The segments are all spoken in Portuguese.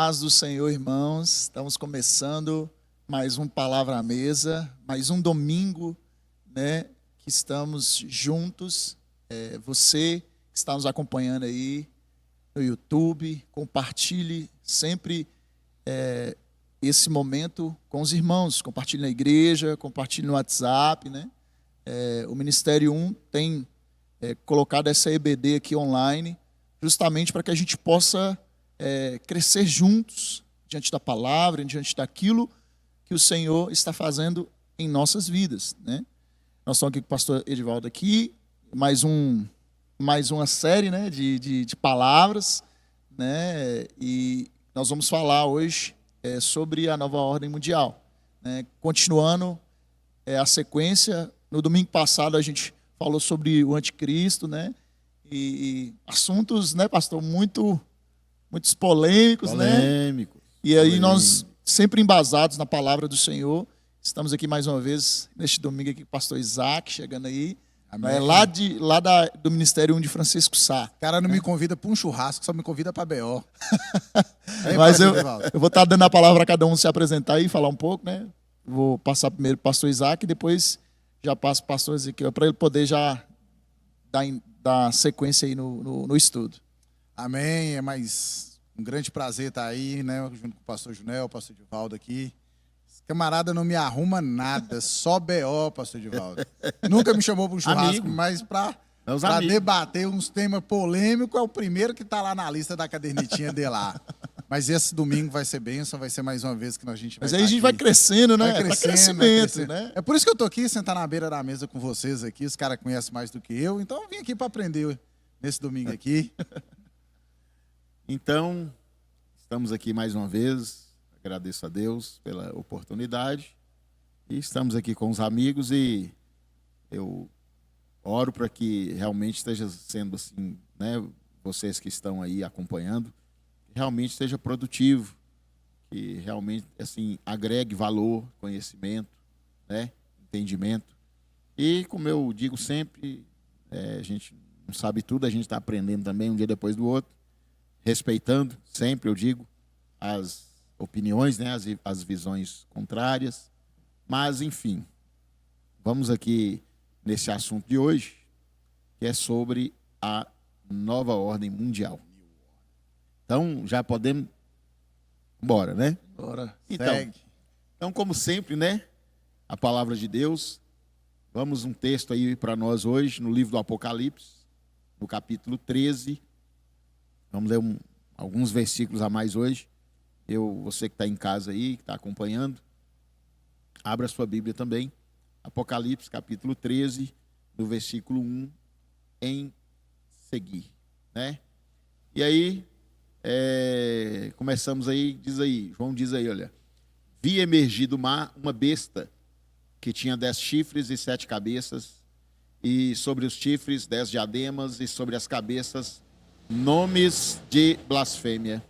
Paz do Senhor, irmãos. Estamos começando mais um Palavra à Mesa, mais um domingo, né, que estamos juntos. Você que está nos acompanhando aí no YouTube, compartilhe sempre esse momento com os irmãos. Compartilhe na igreja, compartilhe no WhatsApp, né? O Ministério 1 tem colocado essa EBD aqui online, justamente para que a gente possa crescer juntos diante da palavra, diante daquilo que o Senhor está fazendo em nossas vidas, né? Nós estamos aqui com o pastor Edivaldo aqui, mais uma série, né, de palavras, né? E nós vamos falar hoje sobre a nova ordem mundial, né? Continuando a sequência. No domingo passado a gente falou sobre o anticristo, né? E assuntos, né, pastor, muitos polêmicos, né? E aí nós, sempre embasados na palavra do Senhor, estamos aqui mais uma vez, neste domingo aqui com o pastor Isaac, chegando aí, do Ministério 1 de Francisco Sá. O cara não me convida para um churrasco, só me convida para BO. Mas eu vou estar dando a palavra para cada um se apresentar e falar um pouco, né? Vou passar primeiro para o pastor Isaac, e depois já passo para o pastor Ezequiel, para ele poder já dar sequência aí no estudo. Amém, é mais um grande prazer estar aí, né, junto com o pastor Junel, o pastor Edivaldo aqui. Esse camarada não me arruma nada, só BO, pastor Edivaldo. Nunca me chamou para um churrasco, mas para debater uns temas polêmicos, é o primeiro que está lá na lista da cadernetinha de lá. Mas esse domingo vai ser bênção, vai ser mais uma vez que a gente vai Mas aí a gente vai crescendo, né? Vai crescendo, crescimento, né? É por isso que eu tô aqui, sentar na beira da mesa com vocês aqui, os caras conhecem mais do que eu, então eu vim aqui para aprender nesse domingo aqui. Então, estamos aqui mais uma vez, agradeço a Deus pela oportunidade, e estamos aqui com os amigos e eu oro para que realmente esteja sendo assim, né, vocês que estão aí acompanhando, que realmente seja produtivo, que realmente assim agregue valor, conhecimento, né, entendimento. E como eu digo sempre, a gente não sabe tudo, a gente está aprendendo também um dia depois do outro, respeitando sempre, eu digo, as opiniões, né, as visões contrárias. Mas, enfim, vamos aqui nesse assunto de hoje, que é sobre a nova ordem mundial. Então, já podemos... Bora, né? Bora. Então, como sempre, né, a palavra de Deus, vamos um texto aí para nós hoje, no livro do Apocalipse, no capítulo 13. Vamos ler alguns versículos a mais hoje. Você que está em casa aí, que está acompanhando, abra sua Bíblia também. Apocalipse, capítulo 13, do versículo 1 em seguir, né? E aí, começamos aí, João diz aí, olha: vi emergir do mar uma besta que tinha 10 chifres e 7 cabeças, e sobre os chifres 10 diademas, e sobre as cabeças nomes de blasfêmia.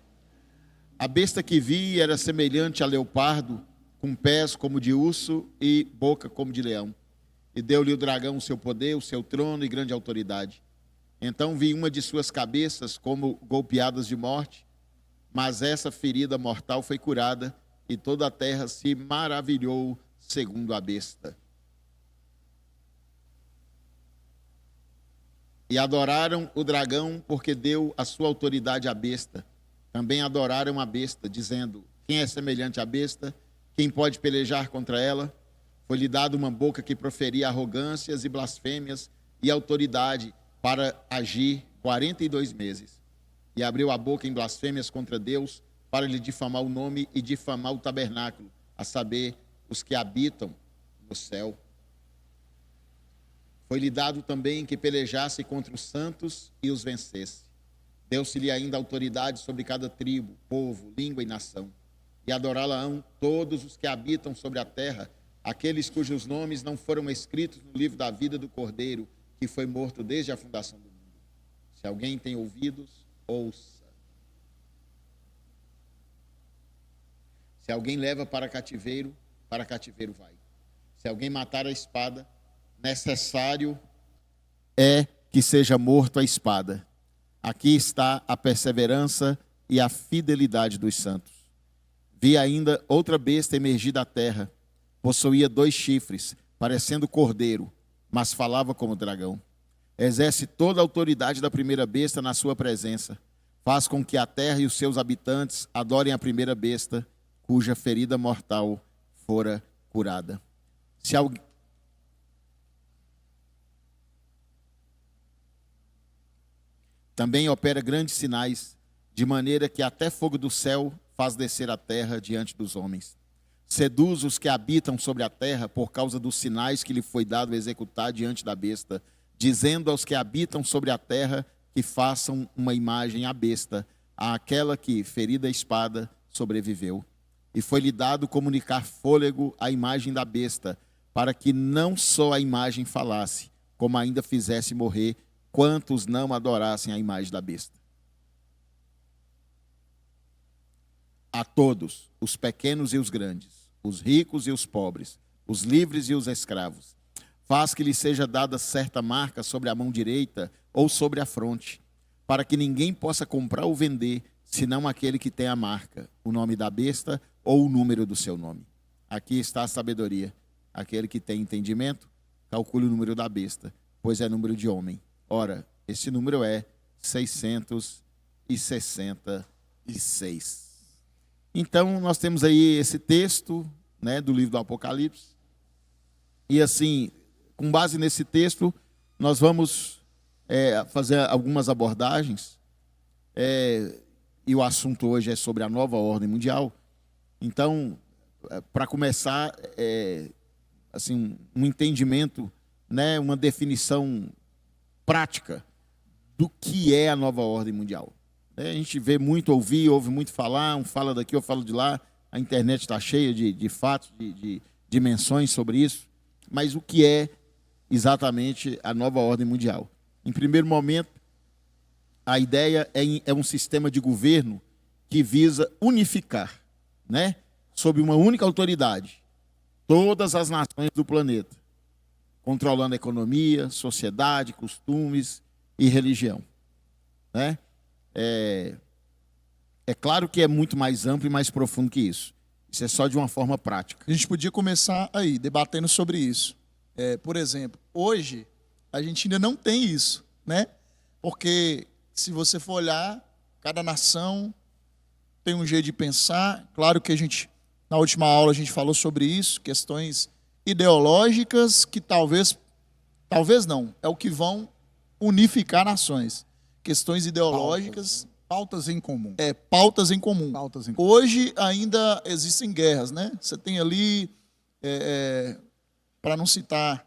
A besta que vi era semelhante a leopardo, com pés como de urso e boca como de leão. E deu-lhe o dragão o seu poder, o seu trono e grande autoridade. Então vi uma de suas cabeças como golpeadas de morte, mas essa ferida mortal foi curada, e toda a terra se maravilhou segundo a besta. E adoraram o dragão, porque deu a sua autoridade à besta. Também adoraram a besta, dizendo: quem é semelhante à besta? Quem pode pelejar contra ela? Foi-lhe dado uma boca que proferia arrogâncias e blasfêmias, e autoridade para agir 42 meses. E abriu a boca em blasfêmias contra Deus, para lhe difamar o nome e difamar o tabernáculo, a saber, os que habitam no céu. Foi-lhe dado também que pelejasse contra os santos e os vencesse. Deu-se-lhe ainda autoridade sobre cada tribo, povo, língua e nação. E adorá-la-ão todos os que habitam sobre a terra, aqueles cujos nomes não foram escritos no livro da vida do Cordeiro, que foi morto desde a fundação do mundo. Se alguém tem ouvidos, ouça. Se alguém leva para cativeiro vai. Se alguém matar a espada, necessário é que seja morto a espada. Aqui está a perseverança e a fidelidade dos santos. Vi ainda outra besta emergir da terra. Possuía 2 chifres, parecendo cordeiro, mas falava como dragão. Exerce toda a autoridade da primeira besta na sua presença. Faz com que a terra e os seus habitantes adorem a primeira besta, cuja ferida mortal fora curada. Se alguém... Também opera grandes sinais, de maneira que até fogo do céu faz descer a terra diante dos homens. Seduz os que habitam sobre a terra por causa dos sinais que lhe foi dado executar diante da besta, dizendo aos que habitam sobre a terra que façam uma imagem à besta, àquela que, ferida a espada, sobreviveu. E foi-lhe dado comunicar fôlego à imagem da besta, para que não só a imagem falasse, como ainda fizesse morrer quantos não adorassem a imagem da besta. A todos, os pequenos e os grandes, os ricos e os pobres, os livres e os escravos, faz que lhe seja dada certa marca sobre a mão direita ou sobre a fronte, para que ninguém possa comprar ou vender, senão aquele que tem a marca, o nome da besta ou o número do seu nome. Aqui está a sabedoria. Aquele que tem entendimento, calcule o número da besta, pois é número de homem. Ora, esse número é 666. Então, nós temos aí esse texto, né, do livro do Apocalipse. E assim, com base nesse texto, nós vamos fazer algumas abordagens. E o assunto hoje é sobre a nova ordem mundial. Então, para começar, assim, um entendimento, né, uma definição prática do que é a nova ordem mundial. A gente vê muito, ouve muito falar, um fala daqui, eu falo de lá, a internet está cheia de fatos, de menções sobre isso, mas o que é exatamente a nova ordem mundial? Em primeiro momento, a ideia é um sistema de governo que visa unificar, né, sob uma única autoridade, todas as nações do planeta, controlando a economia, sociedade, costumes e religião, né? É claro que é muito mais amplo e mais profundo que isso. Isso é só de uma forma prática. A gente podia começar aí, debatendo sobre isso. Por exemplo, hoje, a gente ainda não tem isso, né? Porque, se você for olhar, cada nação tem um jeito de pensar. Claro que na última aula, a gente falou sobre isso, questões ideológicas que talvez não, é o que vão unificar nações. Questões ideológicas. Pautas em comum. Pautas em comum. Pautas em comum. Hoje ainda existem guerras, né? Você tem ali, para não citar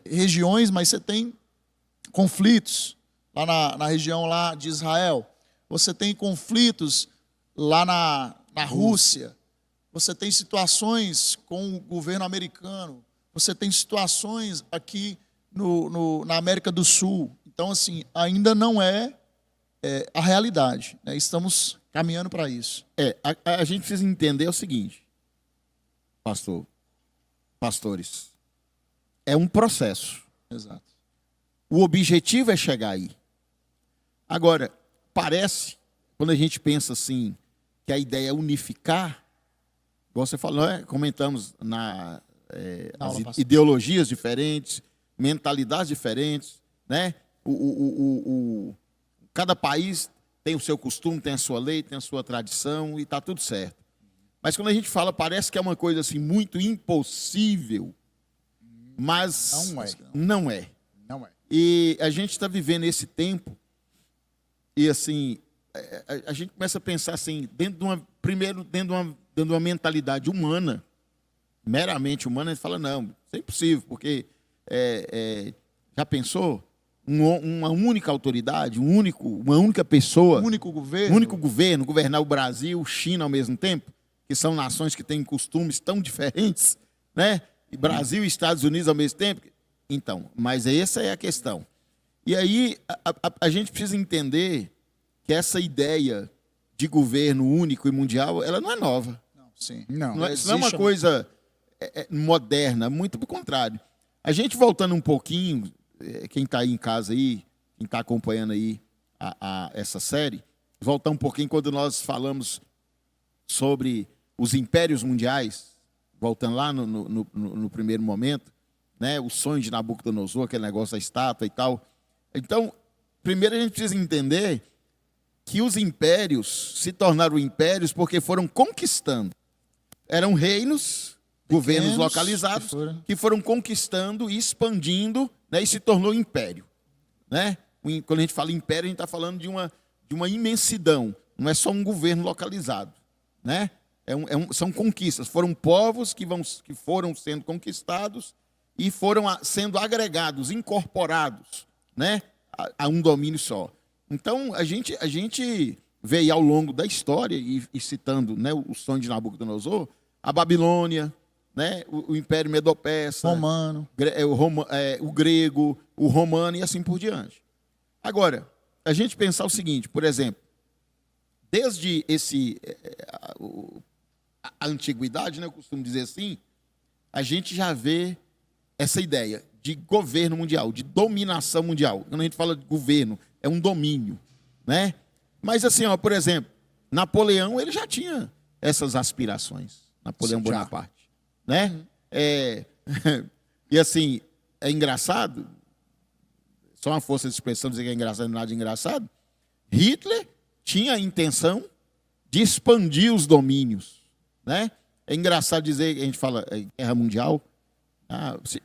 regiões, mas você tem conflitos lá na região lá de Israel. Você tem conflitos lá na Rússia. Você tem situações com o governo americano. Você tem situações aqui na América do Sul. Então, assim, ainda não é a realidade, né? Estamos caminhando para isso. A gente precisa entender o seguinte, pastores, é um processo. Exato. O objetivo é chegar aí. Agora, parece, quando a gente pensa assim, que a ideia é unificar, igual você falou, comentamos as ideologias diferentes, mentalidades diferentes, né? Cada país tem o seu costume, tem a sua lei, tem a sua tradição e está tudo certo. Mas quando a gente fala, parece que é uma coisa assim muito impossível, mas não é. Não é. E a gente está vivendo esse tempo e assim a gente começa a pensar assim, dentro de uma mentalidade humana, meramente humana, a gente fala, não, isso é impossível, porque já pensou? Uma única autoridade, uma única pessoa, um único governo, governar o Brasil, China ao mesmo tempo, que são nações que têm costumes tão diferentes, né? E Brasil e Estados Unidos ao mesmo tempo. Então, mas essa é a questão. E aí a gente precisa entender que essa ideia de governo único e mundial, ela não é nova. Sim. Isso não é uma coisa moderna, muito pelo contrário. A gente voltando um pouquinho, quem está aí em casa aí, quem está acompanhando aí essa série, voltar um pouquinho quando nós falamos sobre os impérios mundiais, voltando lá no primeiro momento, né, o sonho de Nabucodonosor, aquele negócio da estátua e tal. Então, primeiro a gente precisa entender que os impérios se tornaram impérios porque foram conquistando. Eram reinos, governos localizados, que foram conquistando e expandindo, né, e se tornou império. Né? Quando a gente fala império, a gente está falando de uma imensidão. Não é só um governo localizado. Né? São conquistas. Foram povos que foram sendo conquistados e foram sendo agregados, incorporados, né, a um domínio só. Então, a gente vê ao longo da história, e citando, né, o sonho de Nabucodonosor, a Babilônia, né, o Império Medo-Persa, Romano, o grego, o romano e assim por diante. Agora, a gente pensar o seguinte, por exemplo, desde a antiguidade, né, eu costumo dizer assim, a gente já vê essa ideia de governo mundial, de dominação mundial. Quando a gente fala de governo, é um domínio, né? Mas assim, ó, por exemplo, Napoleão, ele já tinha essas aspirações. Napoleão Bonaparte, né? E assim, é engraçado, só uma força de expressão dizer que é engraçado, nada de engraçado. Hitler tinha a intenção de expandir os domínios, né? É engraçado dizer, a gente fala guerra mundial,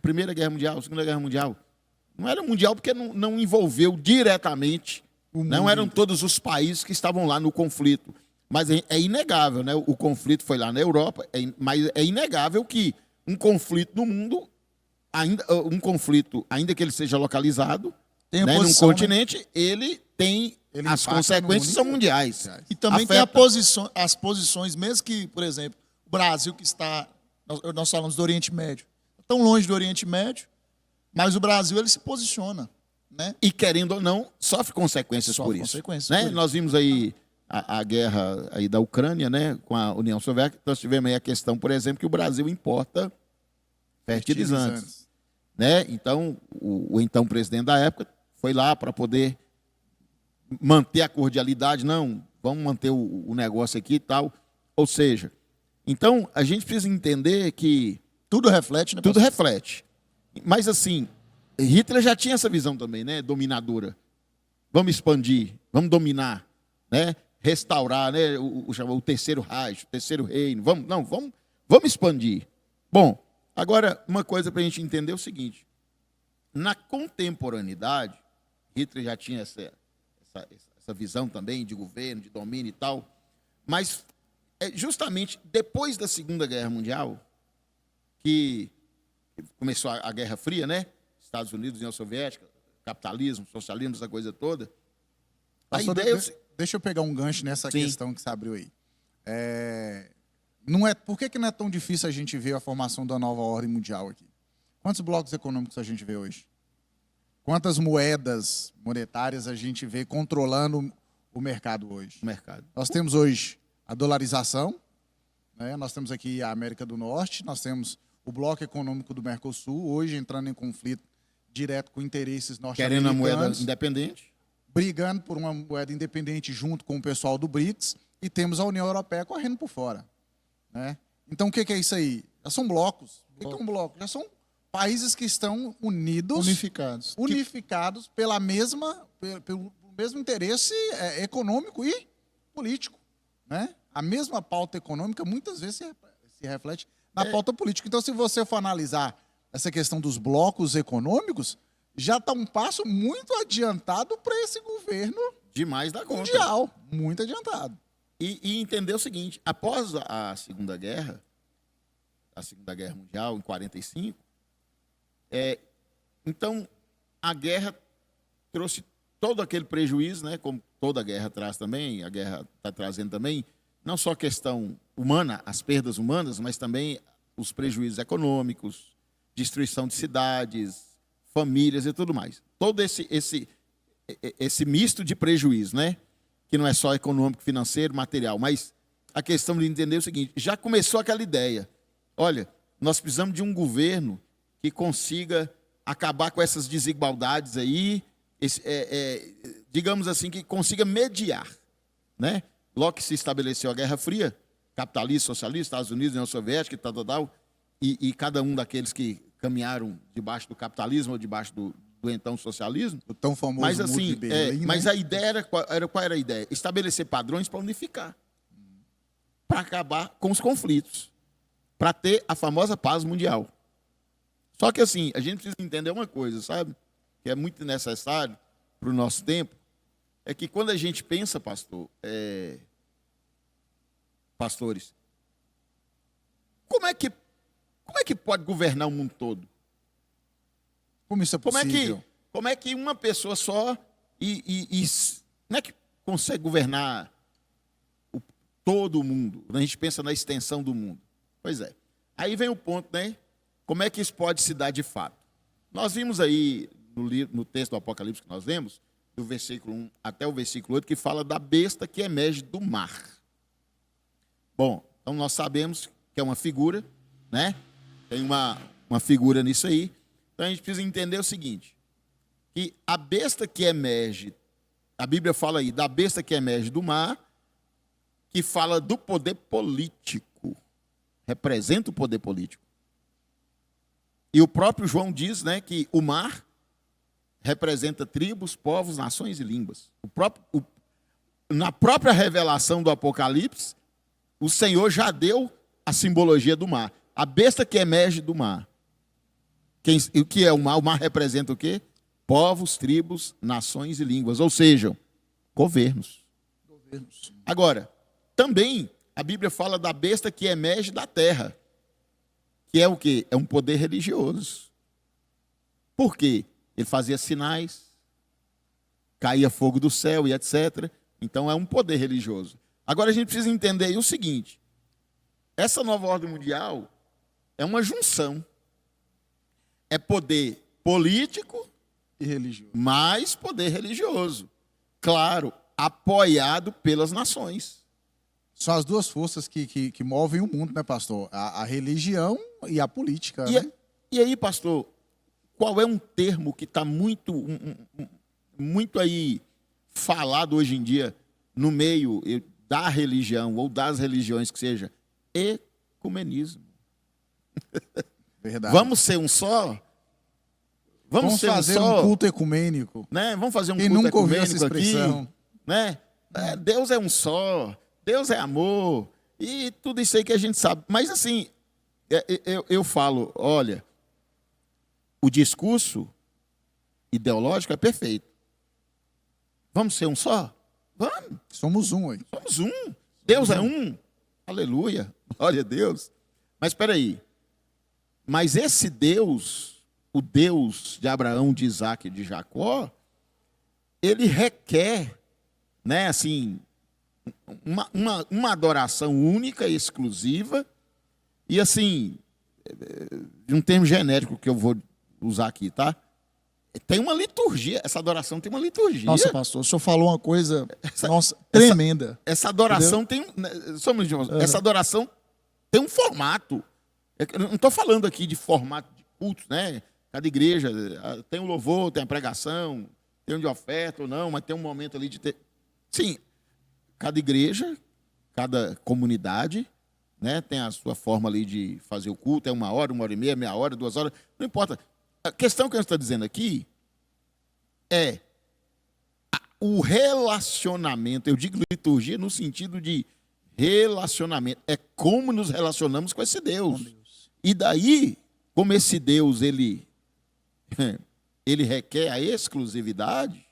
Primeira Guerra Mundial, Segunda Guerra Mundial. Não era mundial porque não envolveu diretamente, não eram todos os países que estavam lá no conflito. Mas é inegável, né? O conflito foi lá na Europa, mas é inegável que um conflito no mundo, ainda que ele seja localizado, né, num continente, né? Ele tem as consequências são mundiais. E também tem as posições, mesmo que, por exemplo, o Brasil que está, nós falamos do Oriente Médio, tão longe do Oriente Médio, mas o Brasil ele se posiciona, né? E querendo ou não, sofre consequências por isso. Né? Nós vimos aí a guerra aí da Ucrânia, né, com a União Soviética. Nós tivemos aí a questão, por exemplo, que o Brasil importa fertilizantes. Né? Então, o então presidente da época foi lá para poder manter a cordialidade. Não, vamos manter o negócio aqui e tal. Ou seja, então a gente precisa entender que tudo reflete, né? Tudo reflete. Mas assim, Hitler já tinha essa visão também, né? Dominadora. Vamos expandir, vamos dominar, né? Restaurar, né? O terceiro Reich, o terceiro reino. Vamos expandir. Bom, agora uma coisa para a gente entender é o seguinte: na contemporaneidade, Hitler já tinha essa visão também de governo, de domínio e tal. Mas justamente depois da Segunda Guerra Mundial, que começou a Guerra Fria, né? Estados Unidos, União Soviética, capitalismo, socialismo, essa coisa toda. Deixa eu pegar um gancho nessa questão que você abriu aí. Por que não é tão difícil a gente ver a formação da nova ordem mundial aqui? Quantos blocos econômicos a gente vê hoje? Quantas moedas monetárias a gente vê controlando o mercado hoje? Nós temos hoje a dolarização, né? Nós temos aqui a América do Norte, nós temos o bloco econômico do Mercosul, hoje entrando em conflito direto com interesses norte-americanos. Querendo a moeda independente. Brigando por uma moeda independente junto com o pessoal do BRICS, e temos a União Europeia correndo por fora. Né? Então, o que é isso aí? Já são blocos. O que é um bloco? Já são países que estão unificados pelo mesmo interesse econômico e político. Né? A mesma pauta econômica muitas vezes se reflete na pauta política. Então, se você for analisar essa questão dos blocos econômicos, já está um passo muito adiantado para esse governo demais da conta. Mundial. Muito adiantado. E entender o seguinte: após a Segunda Guerra Mundial, em 45, então a guerra trouxe todo aquele prejuízo, né, como toda guerra traz também, a guerra está trazendo também, não só a questão humana, as perdas humanas, mas também os prejuízos econômicos, destruição de cidades, famílias e tudo mais. Todo esse misto de prejuízo, né? Que não é só econômico, financeiro, material, mas a questão de entender o seguinte: já começou aquela ideia. Olha, nós precisamos de um governo que consiga acabar com essas desigualdades aí, digamos assim, que consiga mediar. né? Logo que se estabeleceu a Guerra Fria, capitalista, socialista, Estados Unidos, União Soviética, tal, e cada um daqueles que caminharam debaixo do capitalismo ou debaixo do então socialismo. O tão famoso Mas Muro assim, de Berlim, né? mas a ideia qual era a ideia? Estabelecer padrões para unificar, para acabar com os conflitos, para ter a famosa paz mundial. Só que assim, a gente precisa entender uma coisa, sabe? Que é muito necessário para o nosso tempo, é que quando a gente pensa, pastores, como é que pode governar o mundo todo? Como isso é possível? Como é que uma pessoa só não é que consegue governar todo o mundo? A gente pensa na extensão do mundo. Pois é. Aí vem o ponto, né? Como é que isso pode se dar de fato? Nós vimos aí no texto do Apocalipse que nós lemos, do versículo 1 até o versículo 8, que fala da besta que emerge do mar. Bom, então nós sabemos que é uma figura, né? Tem uma figura nisso aí. Então a gente precisa entender o seguinte, que a besta que emerge, a Bíblia fala aí da besta que emerge do mar, que fala do poder político, representa o poder político. E o próprio João diz, né, que o mar representa tribos, povos, nações e línguas. Na própria revelação do Apocalipse, o Senhor já deu a simbologia do mar. A besta que emerge do mar. O que é o mar? O mar representa o quê? Povos, tribos, nações e línguas, ou seja, governos. Agora, também a Bíblia fala da besta que emerge da terra, que é o quê? É um poder religioso. Por quê? Ele fazia sinais, caía fogo do céu e etc. Então é um poder religioso. Agora a gente precisa entender aí o seguinte, essa nova ordem mundial é uma junção. É poder político E religioso. mais poder religioso. Claro, apoiado pelas nações. São as duas forças que movem o mundo, né, pastor? A religião e a política. Né? E aí, pastor, qual é um termo que está muito aí falado hoje em dia no meio da religião ou das religiões que seja? Ecumenismo. Verdade. Vamos ser um só? Vamos ser fazer um um culto ecumênico. né? Vamos fazer um Quem culto nunca ouviu essa ecumênico expressão? aqui, né? Deus é um só, Deus é amor, e tudo isso aí que a gente sabe. Mas assim, eu falo, olha, o discurso ideológico é perfeito. Vamos ser um só? Vamos. Somos um, hein? Somos um. Deus é um. Aleluia. Glória a Deus. Mas espera aí. Mas esse Deus, o Deus de Abraão, de Isaac e de Jacó, ele requer, né, assim, uma adoração única, exclusiva, e assim, de um termo genérico que eu vou usar aqui, tá? Tem uma liturgia, essa adoração tem uma liturgia. Nossa, pastor, o senhor falou uma coisa, tremenda. Essa adoração tem, essa adoração tem um formato. Eu não estou falando aqui de formato de cultos, né? Cada igreja tem um louvor, tem a pregação, tem um de oferta ou não, mas tem um momento ali de ter. Sim, cada igreja, cada comunidade, né, tem a sua forma ali de fazer o culto, é 1 hora, 1 hora e meia, meia hora, 2 horas, não importa. A questão que eu estou dizendo aqui é o relacionamento. Eu digo liturgia no sentido de relacionamento. É como nos relacionamos com esse Deus. E daí, como esse Deus, ele requer a exclusividade,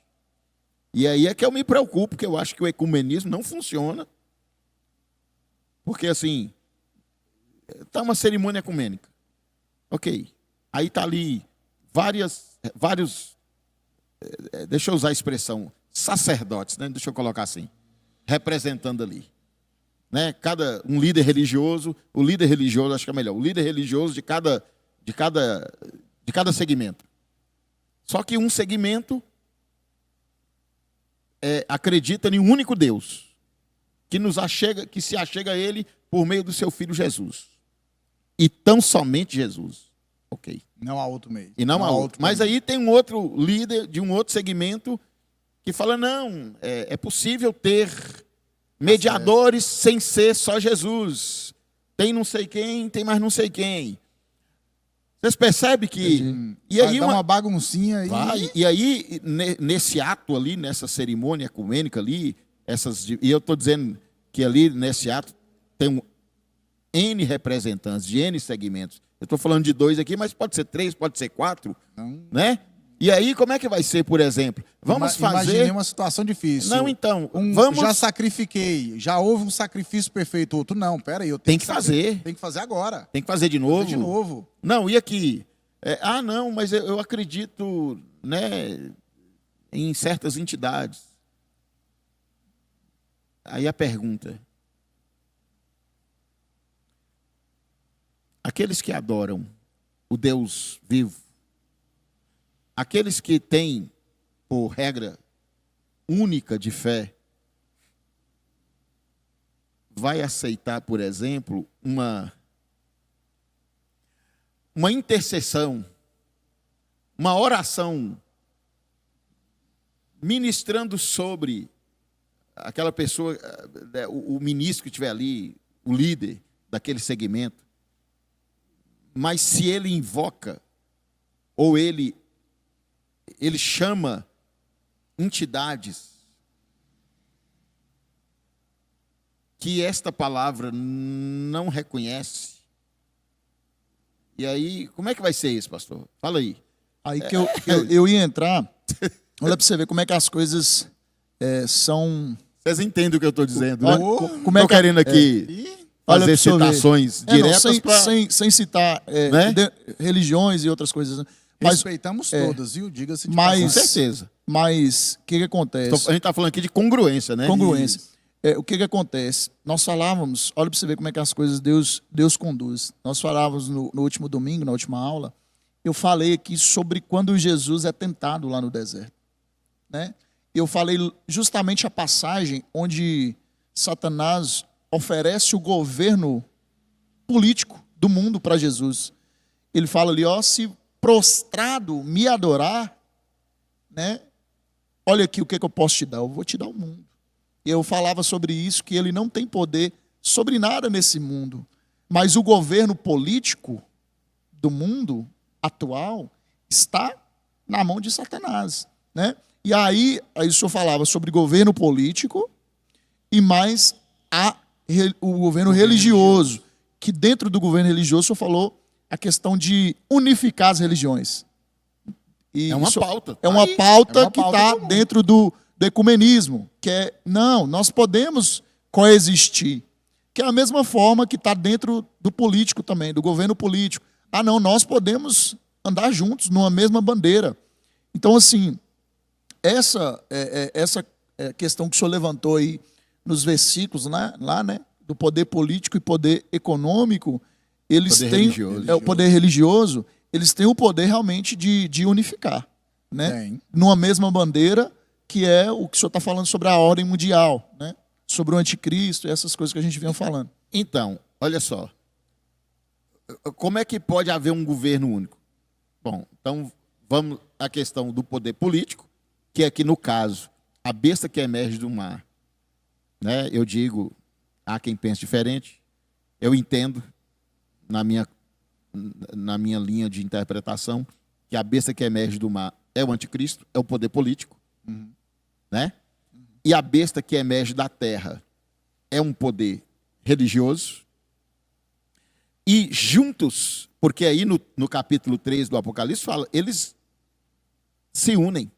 e aí é que eu me preocupo, porque eu acho que o ecumenismo não funciona. Porque, assim, está uma cerimônia ecumênica. Ok. Aí está ali vários, deixa eu usar a expressão, sacerdotes, né? Deixa eu colocar assim, representando ali. Né? Um líder religioso, o líder religioso, acho que é melhor, o líder religioso de cada segmento. Só que um segmento acredita em um único Deus, que se achega a ele por meio do seu Filho Jesus. E tão somente Jesus. Ok. Não há outro meio. E não há outro. Mas aí tem um outro líder de um outro segmento que fala, não, é possível ter mediadores sem ser só Jesus. Tem não sei quem, tem mais não sei quem. Vocês percebem que... E aí Dá uma baguncinha aí. E aí, nesse ato ali, nessa cerimônia ecumênica ali, e eu estou dizendo que ali, nesse ato, tem N representantes de N segmentos. Eu estou falando de 2 aqui, mas pode ser 3, pode ser 4, né? E aí, como é que vai ser, por exemplo? Vamos fazer... Imaginei uma situação difícil. Não, então, Já sacrifiquei, já houve um sacrifício perfeito. Outro, não, peraí, eu tenho que fazer. Tem que fazer agora. Tem que fazer de novo. Fazer de novo. Não, e aqui? Não, mas eu acredito, né, em certas entidades. Aí a pergunta: aqueles que adoram o Deus vivo, aqueles que têm por regra única de fé, vai aceitar, por exemplo, uma intercessão, uma oração, ministrando sobre aquela pessoa, o ministro que estiver ali, o líder daquele segmento, mas se ele invoca, ou ele chama entidades que esta palavra não reconhece, e aí, como é que vai ser isso, pastor? Fala aí. Aí que eu ia entrar, olha para você ver como é que as coisas são... Vocês entendem o que eu estou dizendo, né? Como é que querendo aqui fazer citações diretas para... sem citar né? religiões e outras coisas. Né? Mas, respeitamos todas, viu? Diga-se de com certeza. Mas o que acontece? A gente está falando aqui de congruência, né? Congruência. O que acontece? Nós falávamos, olha para você ver como é que as coisas Deus conduz. Nós falávamos no último domingo, na última aula, eu falei aqui sobre quando Jesus é tentado lá no deserto. Né? Eu falei justamente a passagem onde Satanás oferece o governo político do mundo para Jesus. Ele fala ali, se prostrado me adorar, né? Olha aqui o que eu posso te dar, eu vou te dar o mundo. Eu falava sobre isso, que ele não tem poder sobre nada nesse mundo. Mas o governo político do mundo atual está na mão de Satanás. Né? E aí o senhor falava sobre governo político e mais o governo religioso. Que dentro do governo religioso o senhor falou a questão de unificar as religiões. E é uma pauta. É uma pauta que está dentro do ecumenismo, que nós podemos coexistir, que é a mesma forma que está dentro do político também, do governo político. Nós podemos andar juntos numa mesma bandeira. Então, assim, essa questão que o senhor levantou aí nos versículos, lá, né, do poder político e poder econômico, eles têm o poder religioso, eles têm o poder realmente de unificar, né, numa mesma bandeira, que é o que o senhor está falando sobre a ordem mundial, né? Sobre o anticristo e essas coisas que a gente vinha falando. Então, olha só. Como é que pode haver um governo único? Bom, então vamos à questão do poder político, que aqui no caso, a besta que emerge do mar. Né? Eu digo, há quem pense diferente, eu entendo, na minha linha de interpretação, que a besta que emerge do mar é o anticristo, é o poder político. Né? E a besta que emerge da terra é um poder religioso. E juntos, porque aí no capítulo 3 do Apocalipse fala, eles se unem.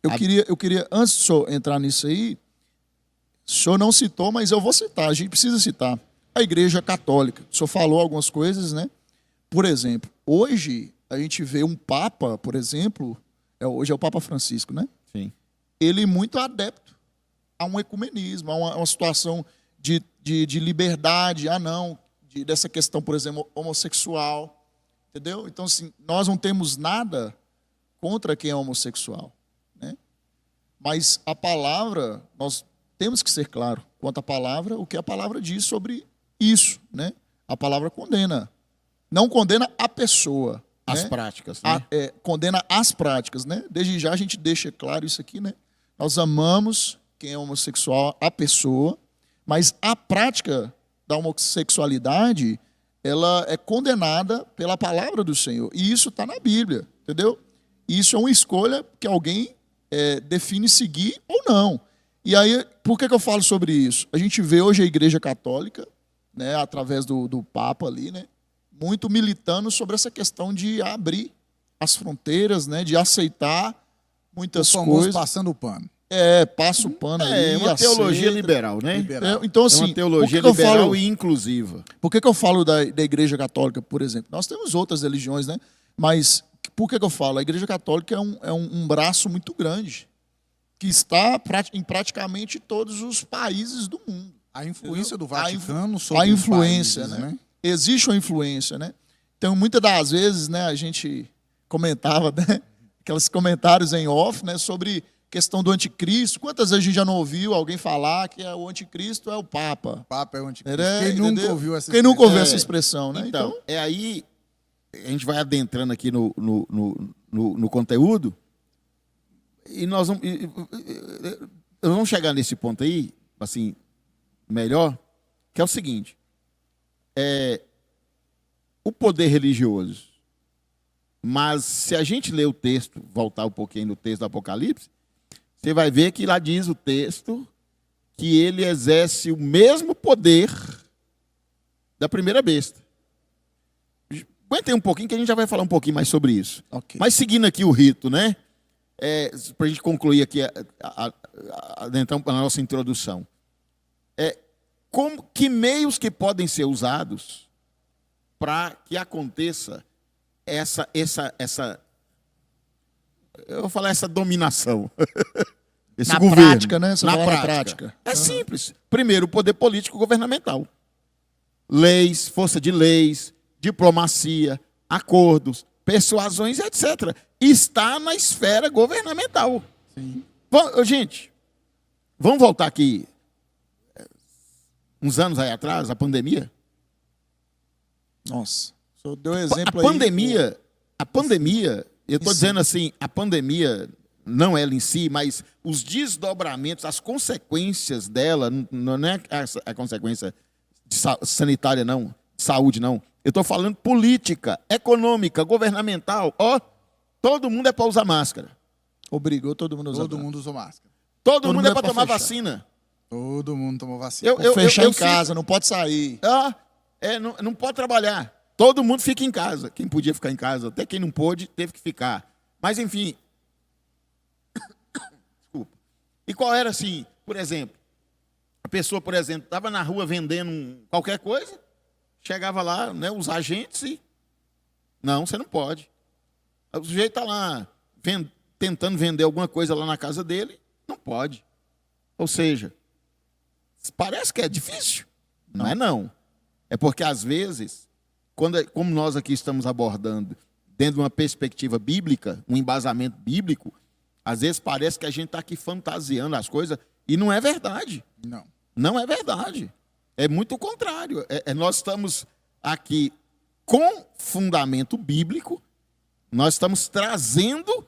Eu queria, antes do senhor entrar nisso aí, o senhor não citou, mas eu vou citar, a gente precisa citar. A Igreja Católica. O senhor falou algumas coisas, né? Por exemplo, hoje a gente vê um Papa, por exemplo, hoje é o Papa Francisco, né? Sim. Ele é muito adepto a um ecumenismo, a uma situação de liberdade, dessa questão, por exemplo, homossexual, entendeu? Então, assim, nós não temos nada contra quem é homossexual, né? Mas a palavra, nós temos que ser claro quanto à palavra, o que a palavra diz sobre isso, né? A palavra condena. Não condena a pessoa. As práticas, né? Condena as práticas, né? Desde já a gente deixa claro isso aqui, né? Nós amamos quem é homossexual, a pessoa, mas a prática da homossexualidade, ela é condenada pela palavra do Senhor. E isso está na Bíblia, entendeu? E isso é uma escolha que alguém define seguir ou não. E aí, por que eu falo sobre isso? A gente vê hoje a Igreja Católica, né, através do Papa ali, né, muito militando sobre essa questão de abrir as fronteiras, né, de aceitar muitas coisas. Passando o pano. Passa o pano aí. É uma teologia liberal, né? Então, assim, É uma teologia por que liberal eu falo, e inclusiva. por que eu falo da Igreja Católica, por exemplo? Nós temos outras religiões, né? Mas por que eu falo? A Igreja Católica é um braço muito grande, que está em praticamente todos os países do mundo. A influência do Vaticano sobre a influência, os países, né? Existe uma influência, né? Então, muitas das vezes, né, a gente comentava, né, aqueles comentários em off, né, sobre questão do anticristo. Quantas vezes a gente já não ouviu alguém falar que o anticristo é o Papa? O Papa é o anticristo. Quem nunca ouviu essa expressão? Quem nunca ouviu essa expressão, né? Então, aí, a gente vai adentrando aqui no conteúdo, e nós vamos chegar nesse ponto aí, assim, melhor, que é o seguinte, o poder religioso, mas se a gente ler o texto, voltar um pouquinho no texto do Apocalipse, você vai ver que lá diz o texto que ele exerce o mesmo poder da primeira besta. Aguentem um pouquinho que a gente já vai falar um pouquinho mais sobre isso. Okay. Mas seguindo aqui o rito, né? Para a gente concluir aqui então, a nossa introdução. Que meios que podem ser usados para que aconteça essa eu vou falar essa dominação. Esse na governo. Prática, né? Você Na fala prática. na prática. É simples. Primeiro, o poder político governamental. Leis, força de leis, diplomacia, acordos, persuasões, etc. Está na esfera governamental. Sim. Gente, vamos voltar aqui uns anos aí atrás, a pandemia. Nossa, o senhor deu exemplo A pandemia, eu estou dizendo assim, a pandemia, não ela em si, mas os desdobramentos, as consequências dela, não é a consequência sanitária, não, de saúde, não. Eu estou falando política, econômica, governamental. Todo mundo é para usar máscara. Obrigou todo mundo a usar. Todo mundo usou máscara. Todo mundo é para pra tomar fechar. vacina. Todo mundo tomou vacina. Fechar em casa, não pode sair. Não pode trabalhar. Todo mundo fica em casa. Quem podia ficar em casa, até quem não pôde, teve que ficar. Mas, enfim. Desculpa. E qual era, assim, por exemplo, a pessoa, por exemplo, estava na rua vendendo qualquer coisa, chegava lá, né, os agentes e... Não, você não pode. O sujeito está lá tentando vender alguma coisa lá na casa dele, não pode. Ou seja, parece que é difícil. Não é não. É porque, às vezes, como nós aqui estamos abordando dentro de uma perspectiva bíblica, um embasamento bíblico, às vezes parece que a gente está aqui fantasiando as coisas e não é verdade. Não. Não é verdade. É muito o contrário. Nós estamos aqui com fundamento bíblico, nós estamos trazendo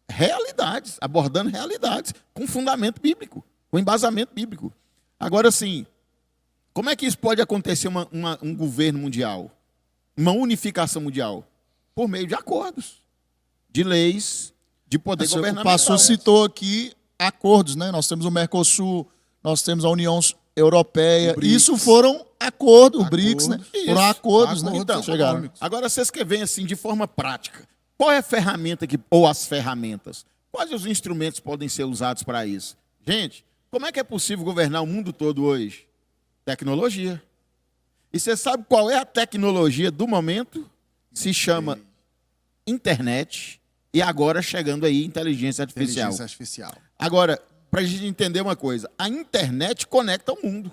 realidades, abordando realidades com fundamento bíblico, com embasamento bíblico. Agora, sim, como é que isso pode acontecer um governo mundial? Uma unificação mundial? Por meio de acordos, de leis, de poder governamental. O pastor citou aqui acordos, né? Nós temos o Mercosul, nós temos a União Europeia. Isso foram acordos, o BRICS, né? Foram acordos, né? Então, chegaram. Agora vocês que veem assim de forma prática. Qual é a ferramenta ou as ferramentas? Quais os instrumentos podem ser usados para isso? Gente, como é que é possível governar o mundo todo hoje? Tecnologia. E você sabe qual é a tecnologia do momento? Se chama internet e agora chegando aí inteligência artificial. Inteligência artificial. Agora, para a gente entender uma coisa, a internet conecta o mundo.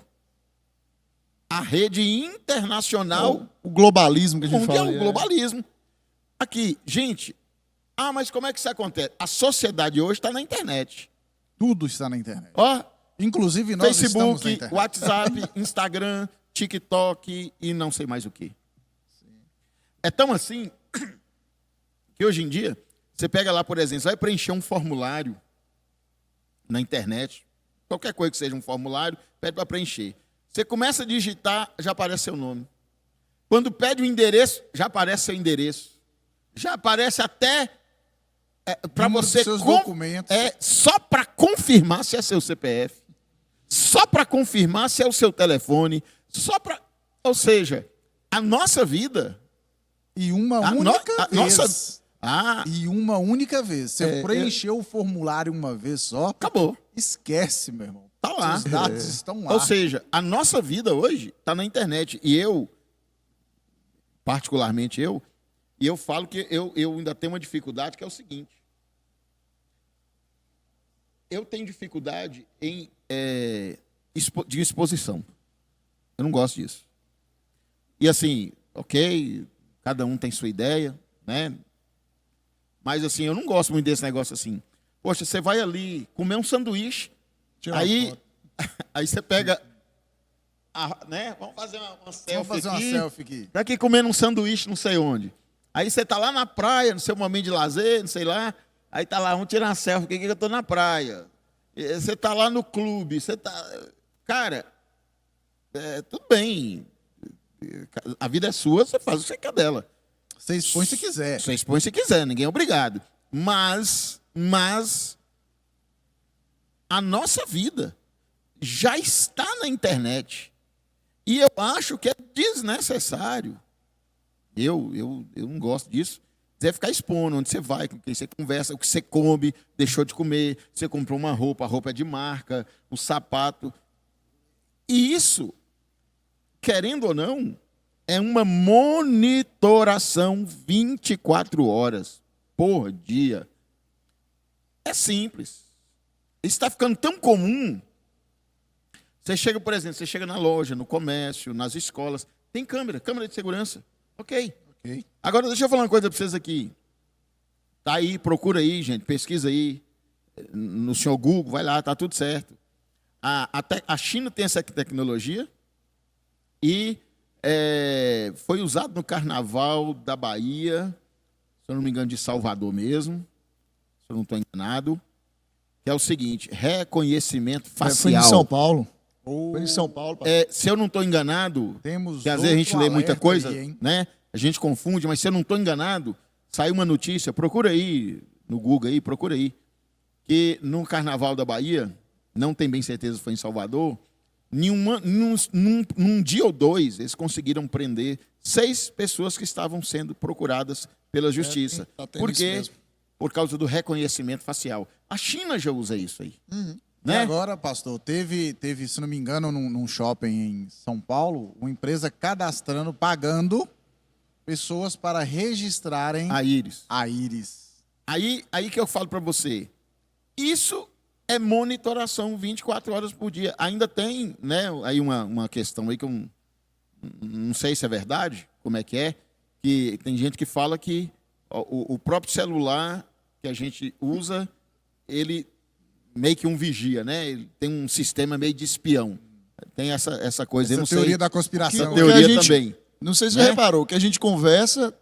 A rede internacional... O globalismo que a gente mundial, fala. o globalismo. Aqui, gente, mas como é que isso acontece? A sociedade hoje está na internet. Tudo está na internet. Inclusive nós estamos na Facebook, internet. WhatsApp, Instagram, TikTok e não sei mais o que. É tão assim que hoje em dia, você pega lá, por exemplo, você vai preencher um formulário na internet, qualquer coisa que seja um formulário, pede para preencher. Você começa a digitar, já aparece seu nome. Quando pede o endereço, já aparece seu endereço. Já aparece até para você seus documentos. Só para confirmar se é seu CPF, só para confirmar se é o seu telefone, ou seja, a nossa vida E uma única vez. E uma única vez. Você preencheu o formulário uma vez só. Acabou. Esquece, meu irmão. Tá lá. Os dados estão lá. Ou seja, a nossa vida hoje está na internet. E eu, particularmente eu falo que eu ainda tenho uma dificuldade, que é o seguinte. Eu tenho dificuldade de exposição. Eu não gosto disso. E assim, ok, cada um tem sua ideia, né? Mas assim, eu não gosto muito desse negócio assim. Poxa, você vai ali comer um sanduíche, aí você pega, né? Vamos fazer uma selfie aqui. Tá aqui comendo um sanduíche não sei onde. Aí você tá lá na praia, no seu momento de lazer, não sei lá. Aí tá lá, vamos tirar uma selfie aqui que eu tô na praia. Você tá lá no clube, você tá... Cara, tudo bem. A vida é sua, você faz o que você quer dela. Você expõe se quiser. Você expõe se quiser, ninguém é obrigado. Mas a nossa vida já está na internet. E eu acho que é desnecessário. Eu não gosto disso. Você ficar expondo onde você vai, com quem você conversa, o que você come, deixou de comer, você comprou uma roupa, a roupa é de marca, o sapato. E isso, querendo ou não, é uma monitoração 24 horas por dia. É simples. Isso está ficando tão comum. Você chega, por exemplo, você chega na loja, no comércio, nas escolas, tem câmera de segurança. Ok. Agora, deixa eu falar uma coisa para vocês aqui. Tá aí, procura aí, gente, pesquisa aí. No senhor Google, vai lá, tá tudo certo. A China tem essa tecnologia e foi usado no Carnaval da Bahia, se eu não me engano, de Salvador mesmo, se eu não estou enganado, que é o seguinte, reconhecimento facial. Foi em São Paulo. Foi em São Paulo. Se eu não estou enganado, que às vezes a gente lê muita coisa, né? A gente confunde, mas se eu não estou enganado, saiu uma notícia, procura aí no Google aí, procura aí, que no Carnaval da Bahia, não tem bem certeza se foi em Salvador, num dia ou dois, eles conseguiram prender 6 pessoas que estavam sendo procuradas pela justiça. Por quê? Por causa do reconhecimento facial. A China já usa isso aí. Uhum. Né? E agora, pastor, teve, se não me engano, num shopping em São Paulo, uma empresa cadastrando, pagando pessoas para registrarem a íris. Aí que eu falo para você, isso é monitoração 24 horas por dia. Ainda tem, né, aí uma questão aí que eu não sei se é verdade, como é, que tem gente que fala que o próprio celular que a gente usa, ele meio que um vigia, né? Ele tem um sistema meio de espião. Tem essa coisa. Essa teoria da conspiração. Teoria também. Não sei se você reparou, que a gente conversa,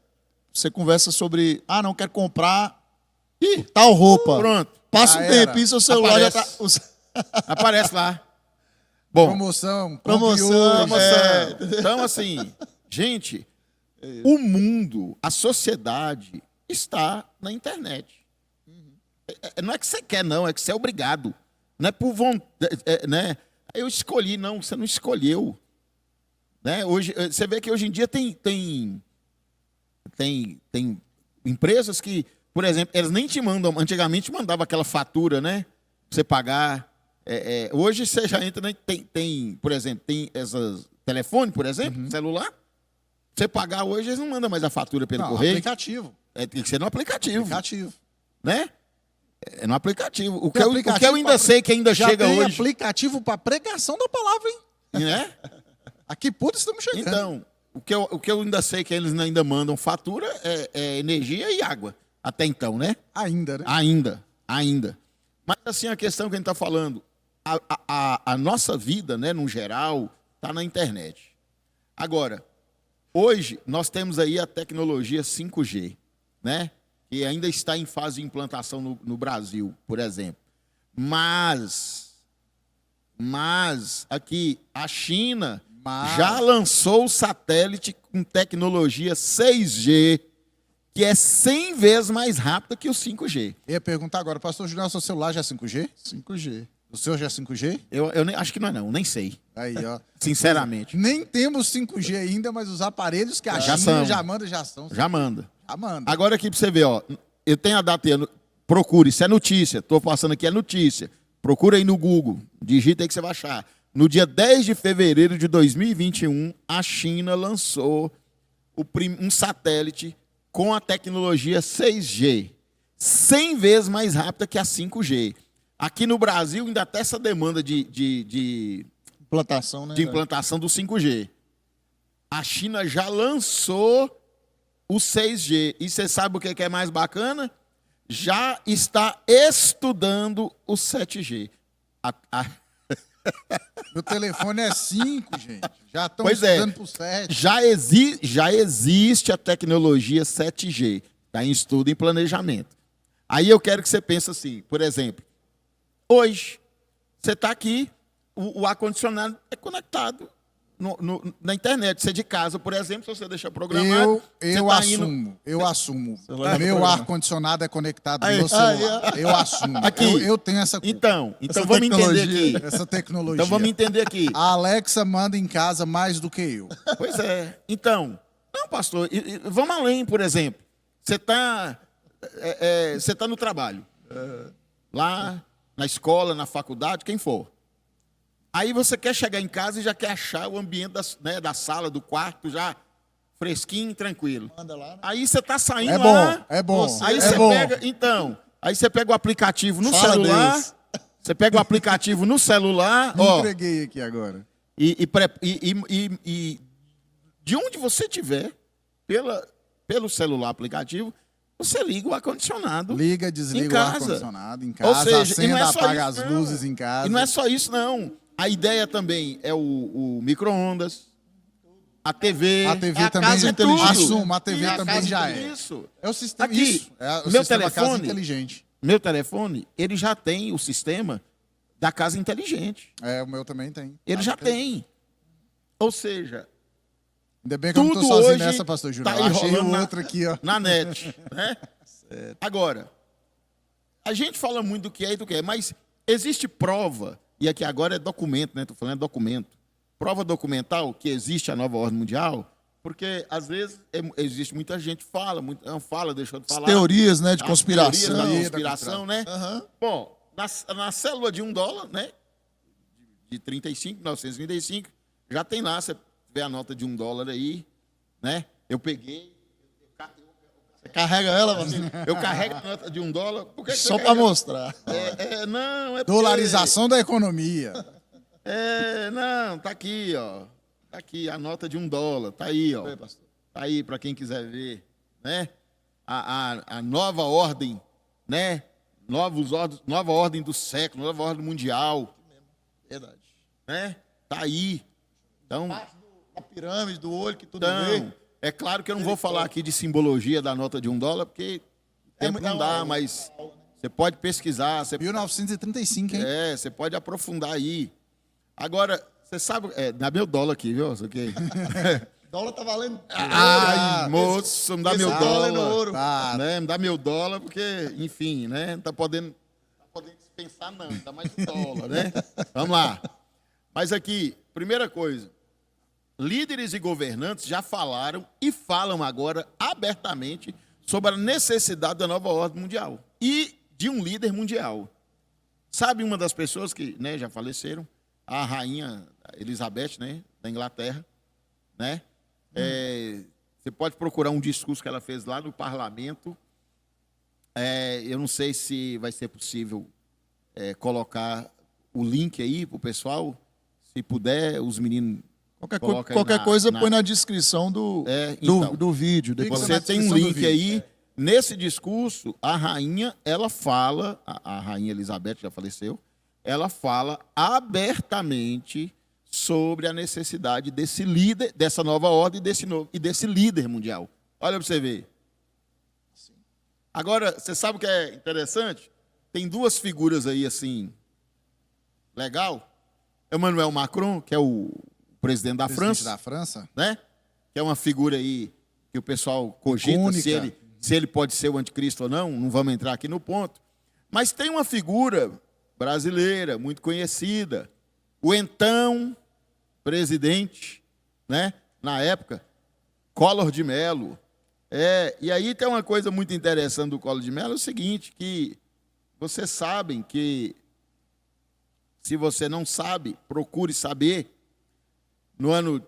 você conversa sobre, não quero comprar tal roupa. Pronto. Passa um tempinho, seu celular aparece. já tá... Aparece lá. Bom, promoção. Então, assim, gente, o mundo, a sociedade está na internet. Não é que você quer, não, é que você é obrigado. Não é por vontade, né? Eu escolhi, não, você não escolheu. Né? Hoje, você vê que hoje em dia tem empresas que, por exemplo, elas nem te mandam, antigamente mandava aquela fatura, né? Pra você pagar. Hoje você já entra, né? Por exemplo, tem essas telefone, por exemplo, celular. Pra você pagar hoje, eles não mandam mais a fatura pelo correio. Aplicativo. Tem que ser no aplicativo. Né? É no aplicativo. O que eu ainda sei que ainda chega hoje. Já tem aplicativo para pregação da palavra, hein? Né? A que ponto estamos chegando? Então, o que eu ainda sei que eles ainda mandam fatura é energia e água. Até então, né? Ainda, né? Ainda. Mas assim, a questão que a gente está falando, a nossa vida, né, no geral, está na internet. Agora, hoje, nós temos aí a tecnologia 5G, né? Que ainda está em fase de implantação no Brasil, por exemplo. Mas Mas aqui a China Mas- já lançou o satélite com tecnologia 6G, que é 100 vezes mais rápida que o 5G. Eu ia perguntar agora, pastor Júnior, seu celular já é 5G? 5G. O seu já é 5G? Eu acho que não, nem sei, Aí, ó. sinceramente. Nem temos 5G ainda, mas os aparelhos que a Já China são. já manda, já são. Já manda. Já manda. Agora aqui pra você ver, ó. Eu tenho a data aí, procure, isso é notícia. Tô passando aqui, é notícia. Procura aí no Google, digita aí que você vai achar. No dia 10 de fevereiro de 2021, a China lançou um satélite com a tecnologia 6G, 100 vezes mais rápida que a 5G. Aqui no Brasil ainda tem essa demanda de Implantação, né? implantação do 5G. A China já lançou o 6G. E você sabe o que é mais bacana? Já está estudando o 7G. Meu telefone é 5, gente. Já estão Pois é. estudando pro 7. Já existe a tecnologia 7G. Está em estudo e planejamento. Aí eu quero que você pense assim, por exemplo, hoje, você está aqui, o ar-condicionado é conectado na internet. Você de casa, por exemplo, se você deixar programado, Eu você tá assumo, eu assumo. Celular Meu programa. ar-condicionado é conectado Aí, no celular. Eu assumo. Aqui. Eu tenho essa Então Essa vamos entender tecnologia. aqui. essa tecnologia. Então vamos entender aqui. A Alexa manda em casa mais do que eu. Pois é. Então, não, pastor, vamos além, por exemplo. Você está no trabalho, lá na escola, na faculdade, quem for. Aí você quer chegar em casa e já quer achar o ambiente da sala, do quarto, já fresquinho, tranquilo. Manda lá, né? Aí você está saindo É lá. bom, é bom. Aí é você bom. pega. Então, aí você pega o aplicativo no Fala, celular. Deus. Você pega o aplicativo no celular, Me ó. entreguei aqui agora. E de onde você tiver, pelo celular aplicativo, você liga o ar-condicionado. Liga, Em desliga o casa. ar-condicionado em Ou casa, seja, e acende, não é só apaga isso, as não. luzes em casa. E não é só isso, não. A ideia também é o micro-ondas, a TV. A TV É a também casa já inteligente. Assumo, a TV Isso, também já é. Isso. É o sistema. Aqui, Isso. É o meu sistema casa telefone- inteligente. Meu telefone, ele já tem o sistema da casa inteligente. É, o meu também tem. Ele já tem. Ou seja, Ainda bem que eu não tô tudo sozinho hoje nessa, pastor Júnior. tá Eu achei enrolando o outro aqui, ó. na net, né? Agora, a gente fala muito do que é e do que é, mas existe prova, e aqui agora é documento, né? Estou falando documento. Prova documental que existe a nova ordem mundial, porque às vezes existe muita gente que fala, não fala, deixou de falar. Teorias, né, de As conspiração. teorias da Teoria da conspiração, né? Aham. Bom, na célula de $1, né? De 1935, já tem lá, você vê a nota de $1 aí, né? Eu peguei, Você carrega ela, mas eu carrego a nota de $1. Por que que só você para carrega? mostrar. Não, é porque- Dolarização da economia. Não, tá aqui, ó. Tá aqui a nota de $1, tá aí, ó. Oi, pastor. Tá aí para quem quiser ver, né? A nova ordem, né? Nova ordem do século, nova ordem mundial, Verdade. né? Tá aí. Então, A pirâmide do olho que tudo então vê. é claro que eu não vou falar aqui de simbologia da nota de $1, porque tempo não dá, mas você pode pesquisar, você 1935, hein? você pode aprofundar aí. Agora, você sabe, dá meu dólar aqui, viu? Isso aqui. O dólar tá valendo. Ai, moço, me dá meu esse tá valendo dólar. ouro. Tá. Né? Me dá meu dólar, porque, enfim, né? Não tá podendo dispensar, não. Dá mais um dólar, né? Vamos lá. Mas aqui, primeira coisa. Líderes e governantes já falaram e falam agora abertamente sobre a necessidade da nova ordem mundial e de um líder mundial. Sabe uma das pessoas que, né, já faleceram? A rainha Elizabeth, né, da Inglaterra, né? Você pode procurar um discurso que ela fez lá no parlamento. Eu não sei se vai ser possível colocar o link aí para o pessoal. Se puder, os meninos. Coloca aí Qualquer na- coisa na- põe na descrição do então. vídeo. Fica Depois na Você tem um descrição do link vídeo. aí. Nesse discurso, a rainha, ela fala, a rainha Elizabeth já faleceu, ela fala abertamente sobre a necessidade desse líder, dessa nova ordem e desse líder mundial. Olha para você ver. Agora, você sabe o que é interessante? Tem duas figuras aí assim, legal. Emmanuel Macron, que é o presidente da Presidente França, da França. né? Que é uma figura aí que o pessoal cogita Icônica. se ele pode ser o anticristo ou não vamos entrar aqui no ponto. Mas tem uma figura brasileira muito conhecida, o então presidente, né? Na época, Collor de Mello. E aí tem uma coisa muito interessante do Collor de Mello, é o seguinte, que vocês sabem que, se você não sabe, procure saber, no ano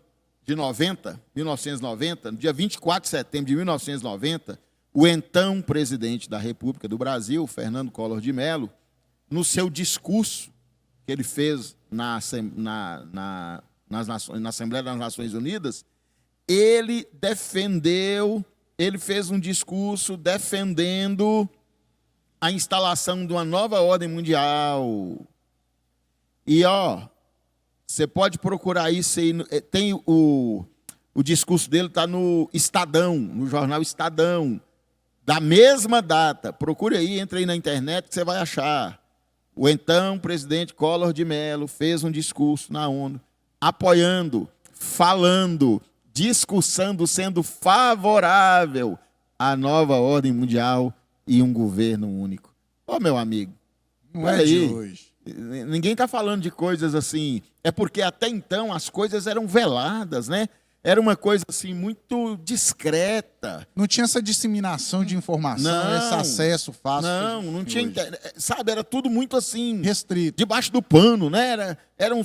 de 1990, no dia 24 de setembro de 1990, o então presidente da República do Brasil, Fernando Collor de Mello, no seu discurso que ele fez na Assembleia das Nações Unidas, ele fez um discurso defendendo a instalação de uma nova ordem mundial. E, você pode procurar isso aí, tem o discurso dele, está no Estadão, no jornal Estadão, da mesma data. Procure aí, entre aí na internet que você vai achar. O então presidente Collor de Mello fez um discurso na ONU, apoiando, falando, discussando, sendo favorável à nova ordem mundial e um governo único. Meu amigo, Não é de hoje. ninguém está falando de coisas assim. É porque até então as coisas eram veladas, né? Era uma coisa assim muito discreta. Não tinha essa disseminação de informação, Não. esse acesso fácil. Não tinha. Sabe, era tudo muito assim. Restrito. Debaixo do pano, né? Era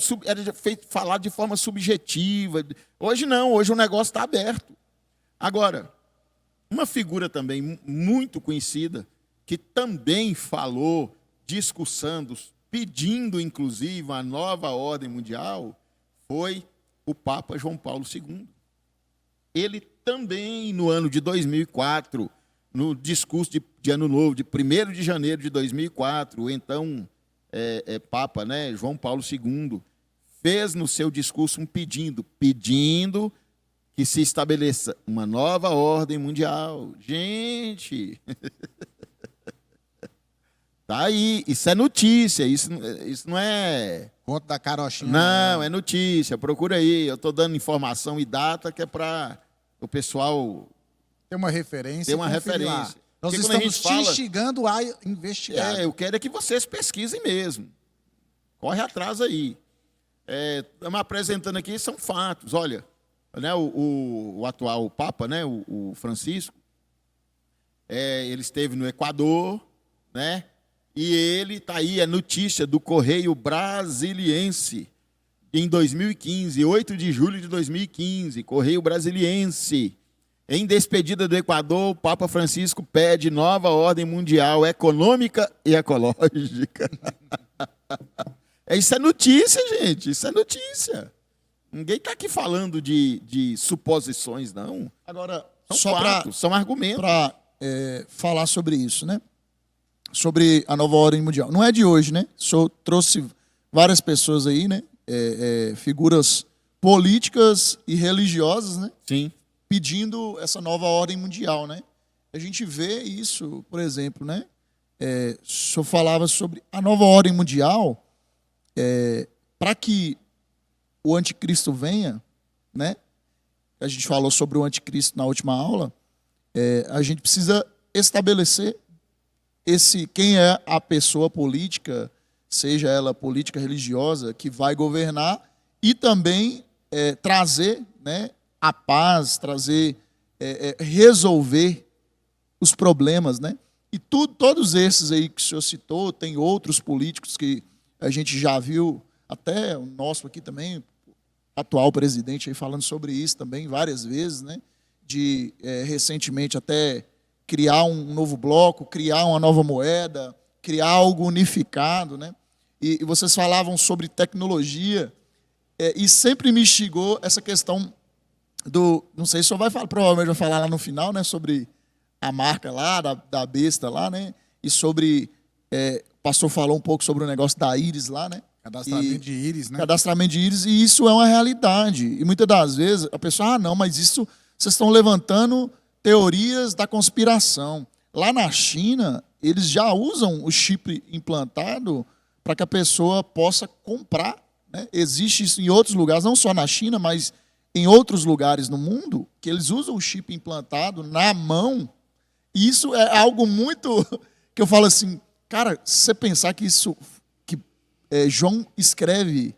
feito falado de forma subjetiva. Hoje não, hoje o negócio está aberto. Agora, uma figura também muito conhecida, que também falou, discussando, pedindo inclusive a nova ordem mundial, foi o Papa João Paulo II. Ele também, no ano de 2004, no discurso de Ano Novo, de 1º de janeiro de 2004, o então Papa, né, João Paulo II, fez no seu discurso um pedindo que se estabeleça uma nova ordem mundial. Gente, tá aí, isso é notícia, isso não é... Conto da carochinha. Não, é notícia, procura aí, eu estou dando informação e data que é para o pessoal Tem uma referência. ter uma conferir lá. referência. Nós Porque quando a estamos gente fala- te instigando a investigar. eu quero é que vocês pesquisem mesmo. Corre atrás aí. Estamos apresentando aqui, são fatos. Olha, né, o atual Papa, né, o Francisco, ele esteve no Equador, né? E ele está aí, a notícia do Correio Brasiliense, em 2015, 8 de julho de 2015, Correio Brasiliense. Em despedida do Equador, o Papa Francisco pede nova ordem mundial econômica e ecológica. Isso é notícia, gente, isso é notícia. Ninguém está aqui falando de suposições, não. Agora, São só fatos, são argumentos. para falar sobre isso, né? Sobre a nova ordem mundial. Não é de hoje, né? O senhor trouxe várias pessoas aí, né? Figuras políticas e religiosas, né? Sim. Pedindo essa nova ordem mundial, né? A gente vê isso, por exemplo, né? O senhor falava sobre a nova ordem mundial, para que o anticristo venha, né? A gente falou sobre o anticristo na última aula. A gente precisa estabelecer quem é a pessoa política, seja ela política religiosa, que vai governar e também trazer, né, a paz, resolver os problemas, né? E todos esses aí que o senhor citou, tem outros políticos que a gente já viu, até o nosso aqui também, o atual presidente aí falando sobre isso também várias vezes, né? De recentemente até criar um novo bloco, criar uma nova moeda, criar algo unificado, né? E vocês falavam sobre tecnologia, e sempre me instigou essa questão não sei se o senhor vai falar, provavelmente vai falar lá no final, né, sobre a marca lá, da besta lá, né, e sobre, o pastor falou um pouco sobre o negócio da íris lá, né? Cadastramento de íris, né? Cadastramento de íris, e isso é uma realidade. E muitas das vezes a pessoa, não, mas isso, vocês estão levantando teorias da conspiração. Lá na China, eles já usam o chip implantado para que a pessoa possa comprar, né? Existe isso em outros lugares, não só na China, mas em outros lugares no mundo, que eles usam o chip implantado na mão. E isso é algo muito que eu falo assim, cara, se você pensar que isso, que João escreve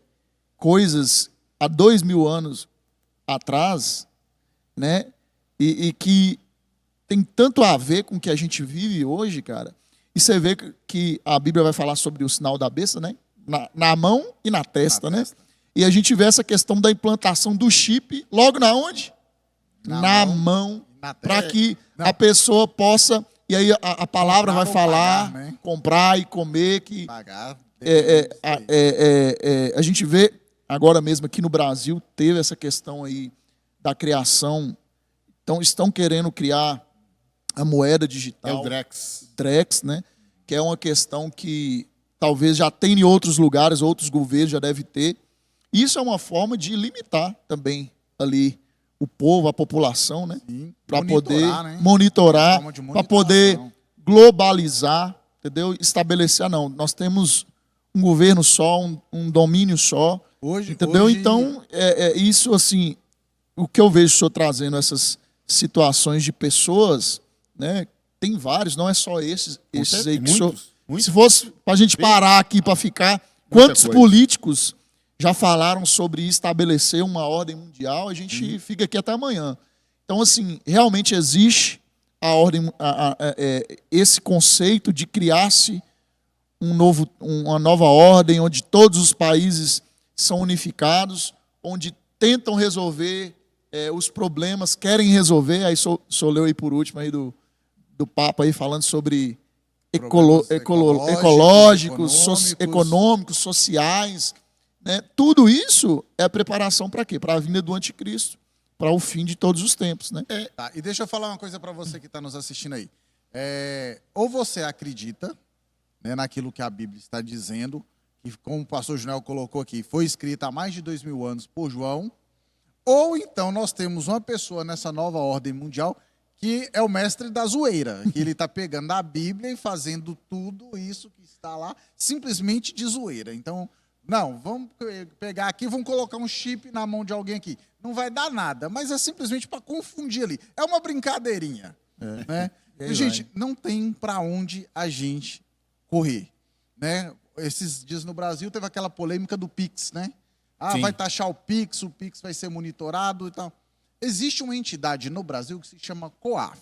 coisas há 2000 anos atrás, né? E que tem tanto a ver com o que a gente vive hoje, cara. E você vê que a Bíblia vai falar sobre o sinal da besta, né? Na mão e na testa, né? E a gente vê essa questão da implantação do chip logo na onde? Na mão, para que a pessoa possa... E aí a palavra Comprar vai ou falar, pagar, né? comprar e comer, que Pagar. a gente vê agora mesmo aqui no Brasil, teve essa questão aí da criação. Então, estão querendo criar a moeda É digital. o Drex. Drex, né? Que é uma questão que talvez já tem em outros lugares, outros governos já devem ter. Isso é uma forma de limitar também ali o povo, a população, né? Para poder Né? monitorar, Forma de para poder monitoração. globalizar, entendeu? Estabelecer, não. Nós temos um governo só, um domínio só, entendeu? Hoje- Então, isso assim, o que eu vejo o senhor trazendo essas situações de pessoas, né? Tem vários, não é só esses aí que o senhor... Muitos. Se fosse para a gente parar aqui para ficar, quantos coisa. políticos já falaram sobre estabelecer uma ordem mundial, a gente fica aqui até amanhã. Então, assim, realmente existe a ordem, esse conceito de criar-se uma nova ordem, onde todos os países são unificados, onde tentam resolver os problemas, querem resolver. Aí só leu aí por último aí do Papa aí falando sobre Problemas ecológicos, econômicos. econômicos, sociais, né? Tudo isso é preparação para quê? Para a vinda do anticristo, para o fim de todos os tempos, né? Tá, e deixa eu falar uma coisa para você que está nos assistindo aí. Ou você acredita, né, naquilo que a Bíblia está dizendo, que como o pastor Junel colocou aqui, foi escrita há mais de 2000 anos por João, ou então nós temos uma pessoa nessa nova ordem mundial que é o mestre da zoeira, que ele está pegando a Bíblia e fazendo tudo isso que está lá simplesmente de zoeira. Então, não, vamos pegar aqui, vamos colocar um chip na mão de alguém aqui. Não vai dar nada, mas é simplesmente para confundir ali. É uma brincadeirinha. Né? E aí gente, vai. não tem para onde a gente correr. Né? Esses dias no Brasil teve aquela polêmica do Pix, né? Sim. Vai taxar o Pix vai ser monitorado e tal. Existe uma entidade no Brasil que se chama COAF.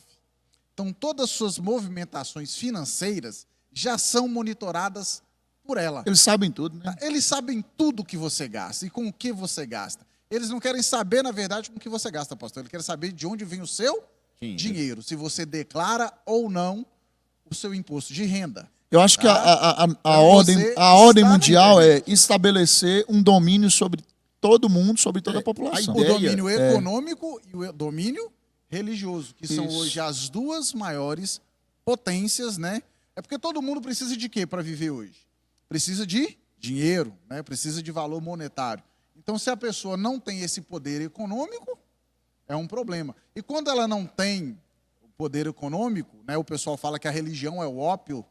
Então, todas as suas movimentações financeiras já são monitoradas por ela. Eles sabem tudo, né? Eles sabem tudo que você gasta e com o que você gasta. Eles não querem saber, na verdade, com o que você gasta, pastor. Eles querem saber de onde vem o seu dinheiro, se você declara ou não o seu imposto de renda. Eu acho que a você ordem está na mundial é internet. estabelecer um domínio sobre todo mundo, sobre toda a população. O ideia domínio econômico e o domínio religioso, que são Isso. hoje as duas maiores potências, né? É porque todo mundo precisa de quê para viver hoje? Precisa de dinheiro, né? Precisa de valor monetário. Então, se a pessoa não tem esse poder econômico, é um problema. E quando ela não tem o poder econômico, né? O pessoal fala que a religião é o ópio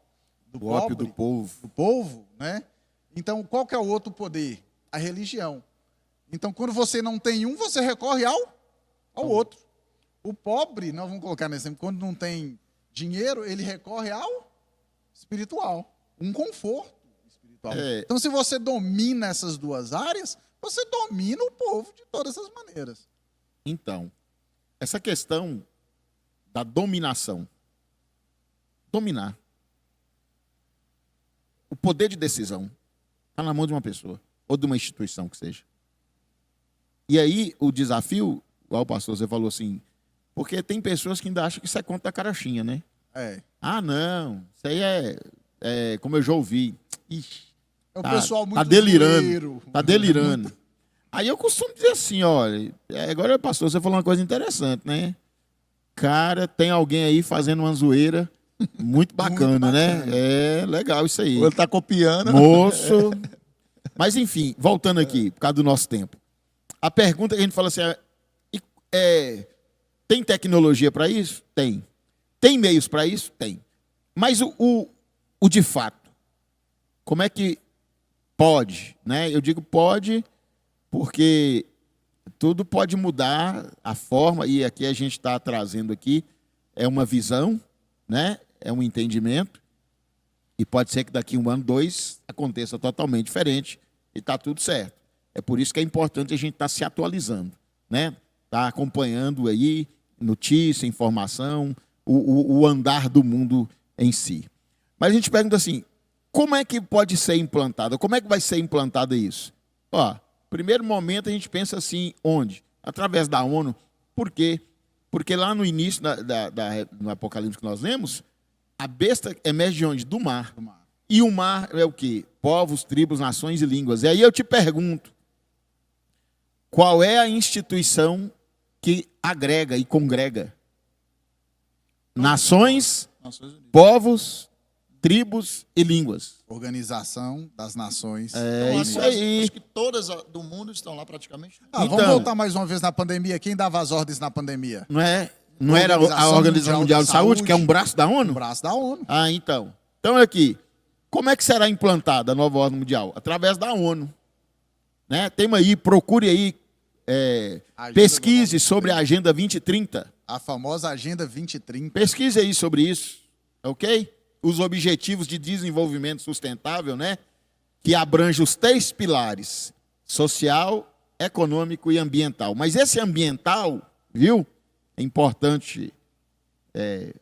do O ópio pobre, do povo. do povo, né? Então, qual que é o outro poder? A religião. Então, quando você não tem um, você recorre ao outro. O pobre, nós vamos colocar nesse exemplo, quando não tem dinheiro, ele recorre ao espiritual. Um conforto espiritual. Então, se você domina essas duas áreas, você domina o povo de todas as maneiras. Então, essa questão da dominação. Dominar. O poder de decisão está na mão de uma pessoa, ou de uma instituição que seja. E aí, o desafio, igual o pastor, você falou assim, porque tem pessoas que ainda acham que isso é conta da carochinha, né? Ah, não, isso aí como eu já ouvi. Ixi, É o pessoal muito tá delirando, zoeiro. tá delirando. Aí eu costumo dizer assim, olha, agora, pastor, você falou uma coisa interessante, né? Cara, tem alguém aí fazendo uma zoeira muito bacana, né? É legal isso aí. Ou ele está copiando. Moço. Mas, enfim, voltando aqui, por causa do nosso tempo. A pergunta que a gente fala assim, tem tecnologia para isso? Tem. Tem meios para isso? Tem. Mas o de fato, como é que pode, né? Eu digo pode porque tudo pode mudar a forma, e aqui a gente está trazendo aqui, é uma visão, né? É um entendimento, e pode ser que daqui 1 ano, 2, aconteça totalmente diferente, e está tudo certo. É por isso que é importante a gente estar se atualizando, né? Tá acompanhando aí notícia, informação, o andar do mundo em si. Mas a gente pergunta assim, como é que pode ser implantada? Como é que vai ser implantada isso? Ó, primeiro momento a gente pensa assim, onde? Através da ONU. Por quê? Porque lá no início, no Apocalipse que nós lemos, a besta emerge de onde? Do mar. E o mar é o quê? Povos, tribos, nações e línguas. E aí eu te pergunto, qual é a instituição que agrega e congrega? Nações, povos, tribos e línguas. Organização das Nações. É Então, isso aí. Acho que todas do mundo estão lá praticamente. Vamos Então, voltar mais uma vez na pandemia. Quem dava as ordens na pandemia? Não era a Organização Mundial de Saúde, que é um braço da O ONU? braço da ONU. Ah, então. Então, aqui, como é que será implantada a nova ordem mundial? Através da ONU. Né? Tem aí, procure aí, pesquise sobre a Agenda 2030. A famosa Agenda 2030. Pesquise aí sobre isso, ok? Os Objetivos de Desenvolvimento Sustentável, né? Que abrange os 3 pilares, social, econômico e ambiental. Mas esse ambiental, viu? É importante você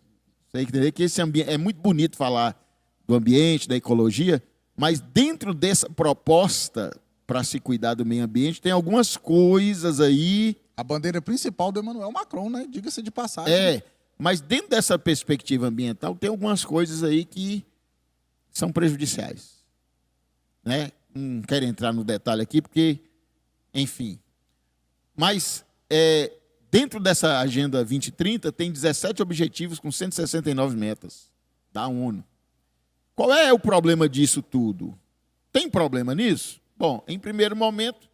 entender que esse ambiente, é muito bonito falar do ambiente, da ecologia, mas dentro dessa proposta para se cuidar do meio ambiente, tem algumas coisas aí. A bandeira principal do Emmanuel Macron, né? Diga-se de passagem. Mas dentro dessa perspectiva ambiental, tem algumas coisas aí que são prejudiciais. Né? Não quero entrar no detalhe aqui, porque, enfim. Mas, dentro dessa Agenda 2030, tem 17 objetivos com 169 metas da ONU. Qual é o problema disso tudo? Tem problema nisso? Bom, em primeiro momento,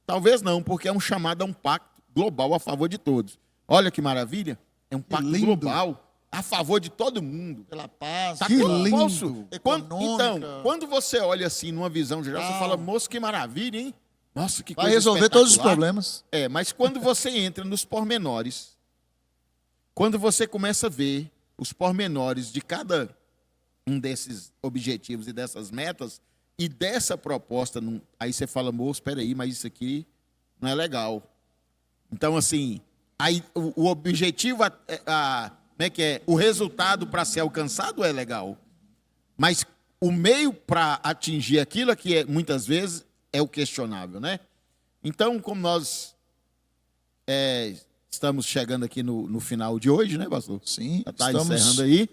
talvez não, porque é um chamado a um pacto global a favor de todos. Olha que maravilha, é um pacto global a favor de todo mundo. Pela paz, Que lindo. Então, quando você olha assim numa visão geral, você fala, moço, que maravilha, hein? Nossa, que coisa vai resolver todos os espetacular. problemas. Mas quando você entra nos pormenores, quando você começa a ver os pormenores de cada um desses objetivos e dessas metas, e dessa proposta, aí você fala, moço, espera aí, mas isso aqui não é legal. Então, assim, aí, o objetivo, o resultado para ser alcançado é legal. Mas o meio para atingir aquilo aqui, muitas vezes, é o questionável, né? Então, como nós estamos chegando aqui no final de hoje, né, pastor? Sim, já está encerrando aí.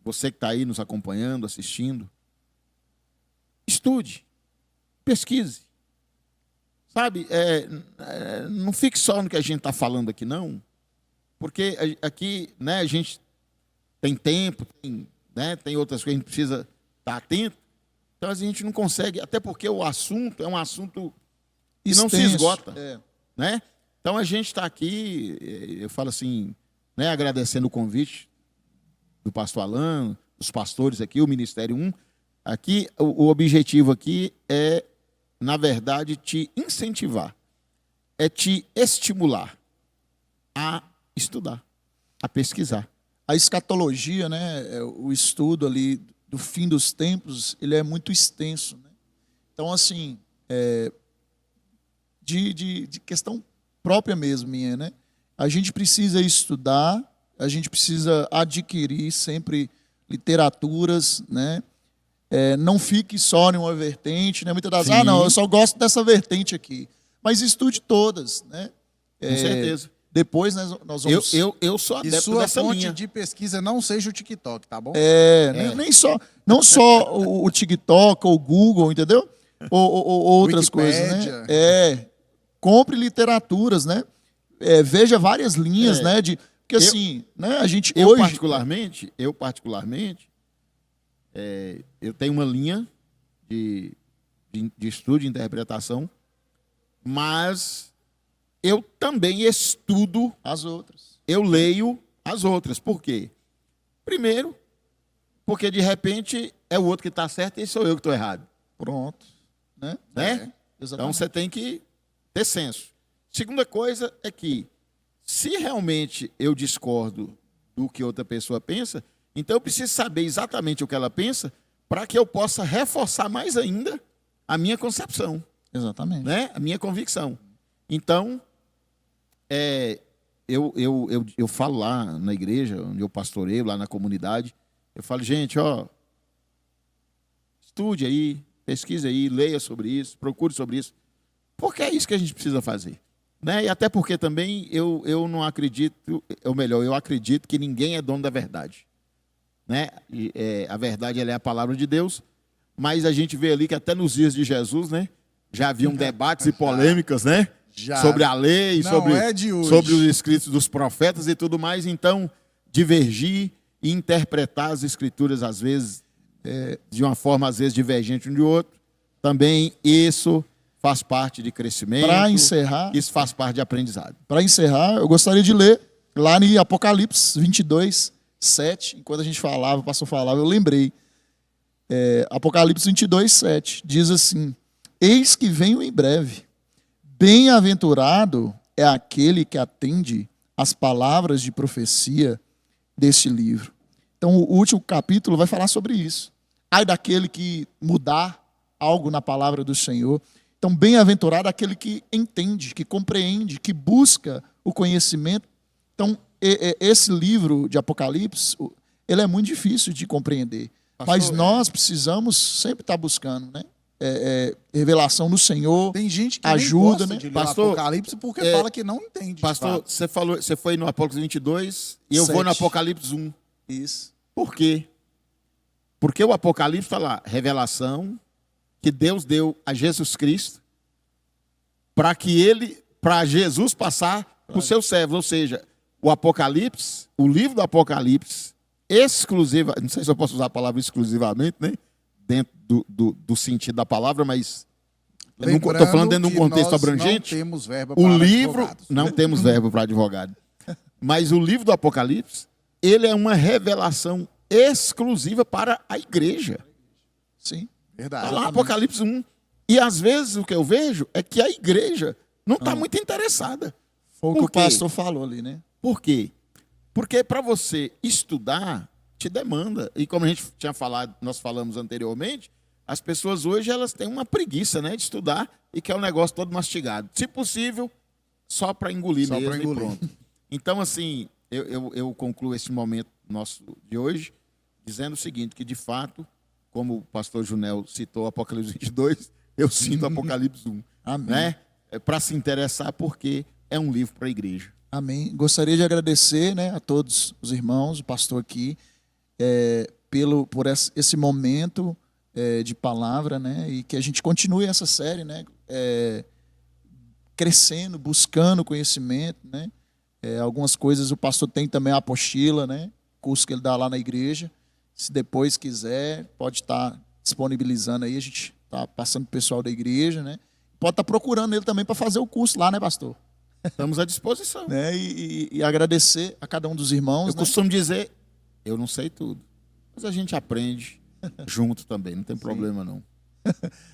Você que está aí nos acompanhando, assistindo. Estude, pesquise. Sabe, não fique só no que a gente está falando aqui, não. Porque aqui, né, a gente tem tempo, tem outras coisas que a gente precisa estar atento. Então a gente não consegue, até porque o assunto é um assunto que não se esgota. Né? Então a gente está aqui, eu falo assim, né, agradecendo o convite do pastor Alan, dos pastores aqui, o Ministério 1. Aqui, o objetivo aqui é, na verdade, te incentivar, é te estimular a estudar, a pesquisar. A escatologia, né, o estudo ali do fim dos tempos, ele é muito extenso. Né? Então, assim, de questão própria mesmo minha, né? A gente precisa estudar, a gente precisa adquirir sempre literaturas, né? Não fique só em uma vertente, né? Muitas das vezes, não, eu só gosto dessa vertente aqui. Mas estude todas, né? Com certeza. Depois nós vamos... Eu sou adepto e sua dessa fonte linha. de pesquisa não seja o TikTok, tá bom? Não só o TikTok ou o Google, entendeu? Ou outras coisas, né? Compre literaturas, né? Veja várias linhas, né? Porque assim, né? A gente eu hoje... particularmente, eu tenho uma linha de estudo, de interpretação, mas eu também estudo as outras. Eu leio as outras. Por quê? Primeiro, porque de repente é o outro que está certo e sou eu que estou errado. Pronto. né? Então Exatamente. você tem que ter senso. Segunda coisa é que, se realmente eu discordo do que outra pessoa pensa, então eu preciso saber exatamente o que ela pensa para que eu possa reforçar mais ainda a minha concepção, Exatamente. né? A minha convicção. Então, eu falo lá na igreja, onde eu pastoreio, lá na comunidade, eu falo, gente, estude aí, pesquise aí, leia sobre isso, procure sobre isso, porque é isso que a gente precisa fazer. Né? E até porque também eu não acredito, ou melhor, eu acredito que ninguém é dono da verdade. Né? A verdade ela é a palavra de Deus, mas a gente vê ali que até nos dias de Jesus, né, já haviam debates e polêmicas, né? Já. Sobre a lei, Não sobre, é de hoje. sobre os escritos dos profetas e tudo mais. Então, divergir e interpretar as escrituras, às vezes, de uma forma, às vezes, divergente um do outro, também isso faz parte de crescimento. Para encerrar, Isso faz parte de aprendizado. eu gostaria de ler lá em Apocalipse 22, 7. Enquanto a gente falava, o pastor falava, eu lembrei. Apocalipse 22, 7. Diz assim: eis que venho em breve. Bem-aventurado é aquele que atende às palavras de profecia deste livro. Então, o último capítulo vai falar sobre isso. Ai daquele que mudar algo na palavra do Senhor. Então, bem-aventurado é aquele que entende, que compreende, que busca o conhecimento. Então, esse livro de Apocalipse, ele é muito difícil de compreender. Pastor, mas nós precisamos sempre estar buscando, né? Revelação no Senhor. Tem gente que ajuda, nem gosta né? de ler Pastor, o Apocalipse porque fala que não entende. Pastor, você foi no Apocalipse 22 e eu vou no 7. Apocalipse 1. Isso. Por quê? Porque o Apocalipse está lá, revelação que Deus deu a Jesus Cristo para Jesus passar para os seus servos. Ou seja, o Apocalipse, o livro do Apocalipse, não sei se eu posso usar a palavra exclusivamente, né? Dentro do sentido da palavra, mas estou falando dentro de um contexto abrangente. Não temos verba O para livro, advogados. não temos verbo para advogado. Mas o livro do Apocalipse, ele é uma revelação exclusiva para a igreja. Sim. Verdade. Está lá Apocalipse 1. E às vezes o que eu vejo é que a igreja não está muito interessada. Foi o que Por o quê? pastor falou ali, né? Por quê? Porque para você estudar, te demanda. E como a gente tinha falado, nós falamos anteriormente, as pessoas hoje elas têm uma preguiça, né, de estudar e quer o negócio todo mastigado. Se possível, só para engolir Só mesmo pra e engolir. pronto. Então, assim, eu concluo esse momento nosso de hoje dizendo o seguinte, que de fato, como o pastor Junel citou Apocalipse 22, eu sinto Apocalipse 1. Amém. Né? Para se interessar, porque é um livro para a igreja. Amém. Gostaria de agradecer, né, a todos os irmãos, o pastor aqui, por esse momento de palavra, né, e que a gente continue essa série, né, crescendo, buscando conhecimento, né. Algumas coisas o pastor tem também a apostila, né, curso que ele dá lá na igreja. Se depois quiser, pode estar disponibilizando aí, a gente está passando para o pessoal da igreja, né. Pode estar procurando ele também para fazer o curso lá, né, pastor? Estamos à disposição. Né? E agradecer a cada um dos irmãos. Eu costumo dizer, eu não sei tudo, mas a gente aprende junto também, não tem problema não.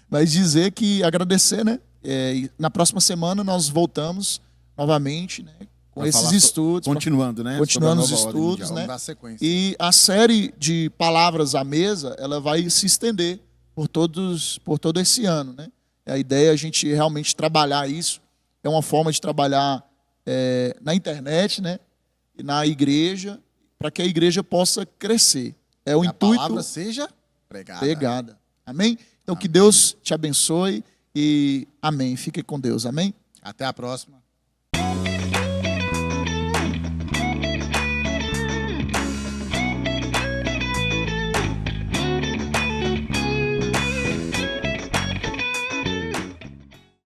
Mas dizer que agradecer, né? E na próxima semana nós voltamos novamente, né? Com Vai esses falar estudos. Continuando, né? Continuando os Sobre a nova ordem estudos, mundial. né? Vamos dar sequência. E a série de palavras à mesa, ela vai se estender por todo esse ano, né? A ideia é a gente realmente trabalhar isso. É uma forma de trabalhar na internet, né? E na igreja, para que a igreja possa crescer. É o Que a intuito palavra seja pregada. pregada. Amém? Então que Deus te abençoe e amém. Fique com Deus. Amém? Até a próxima.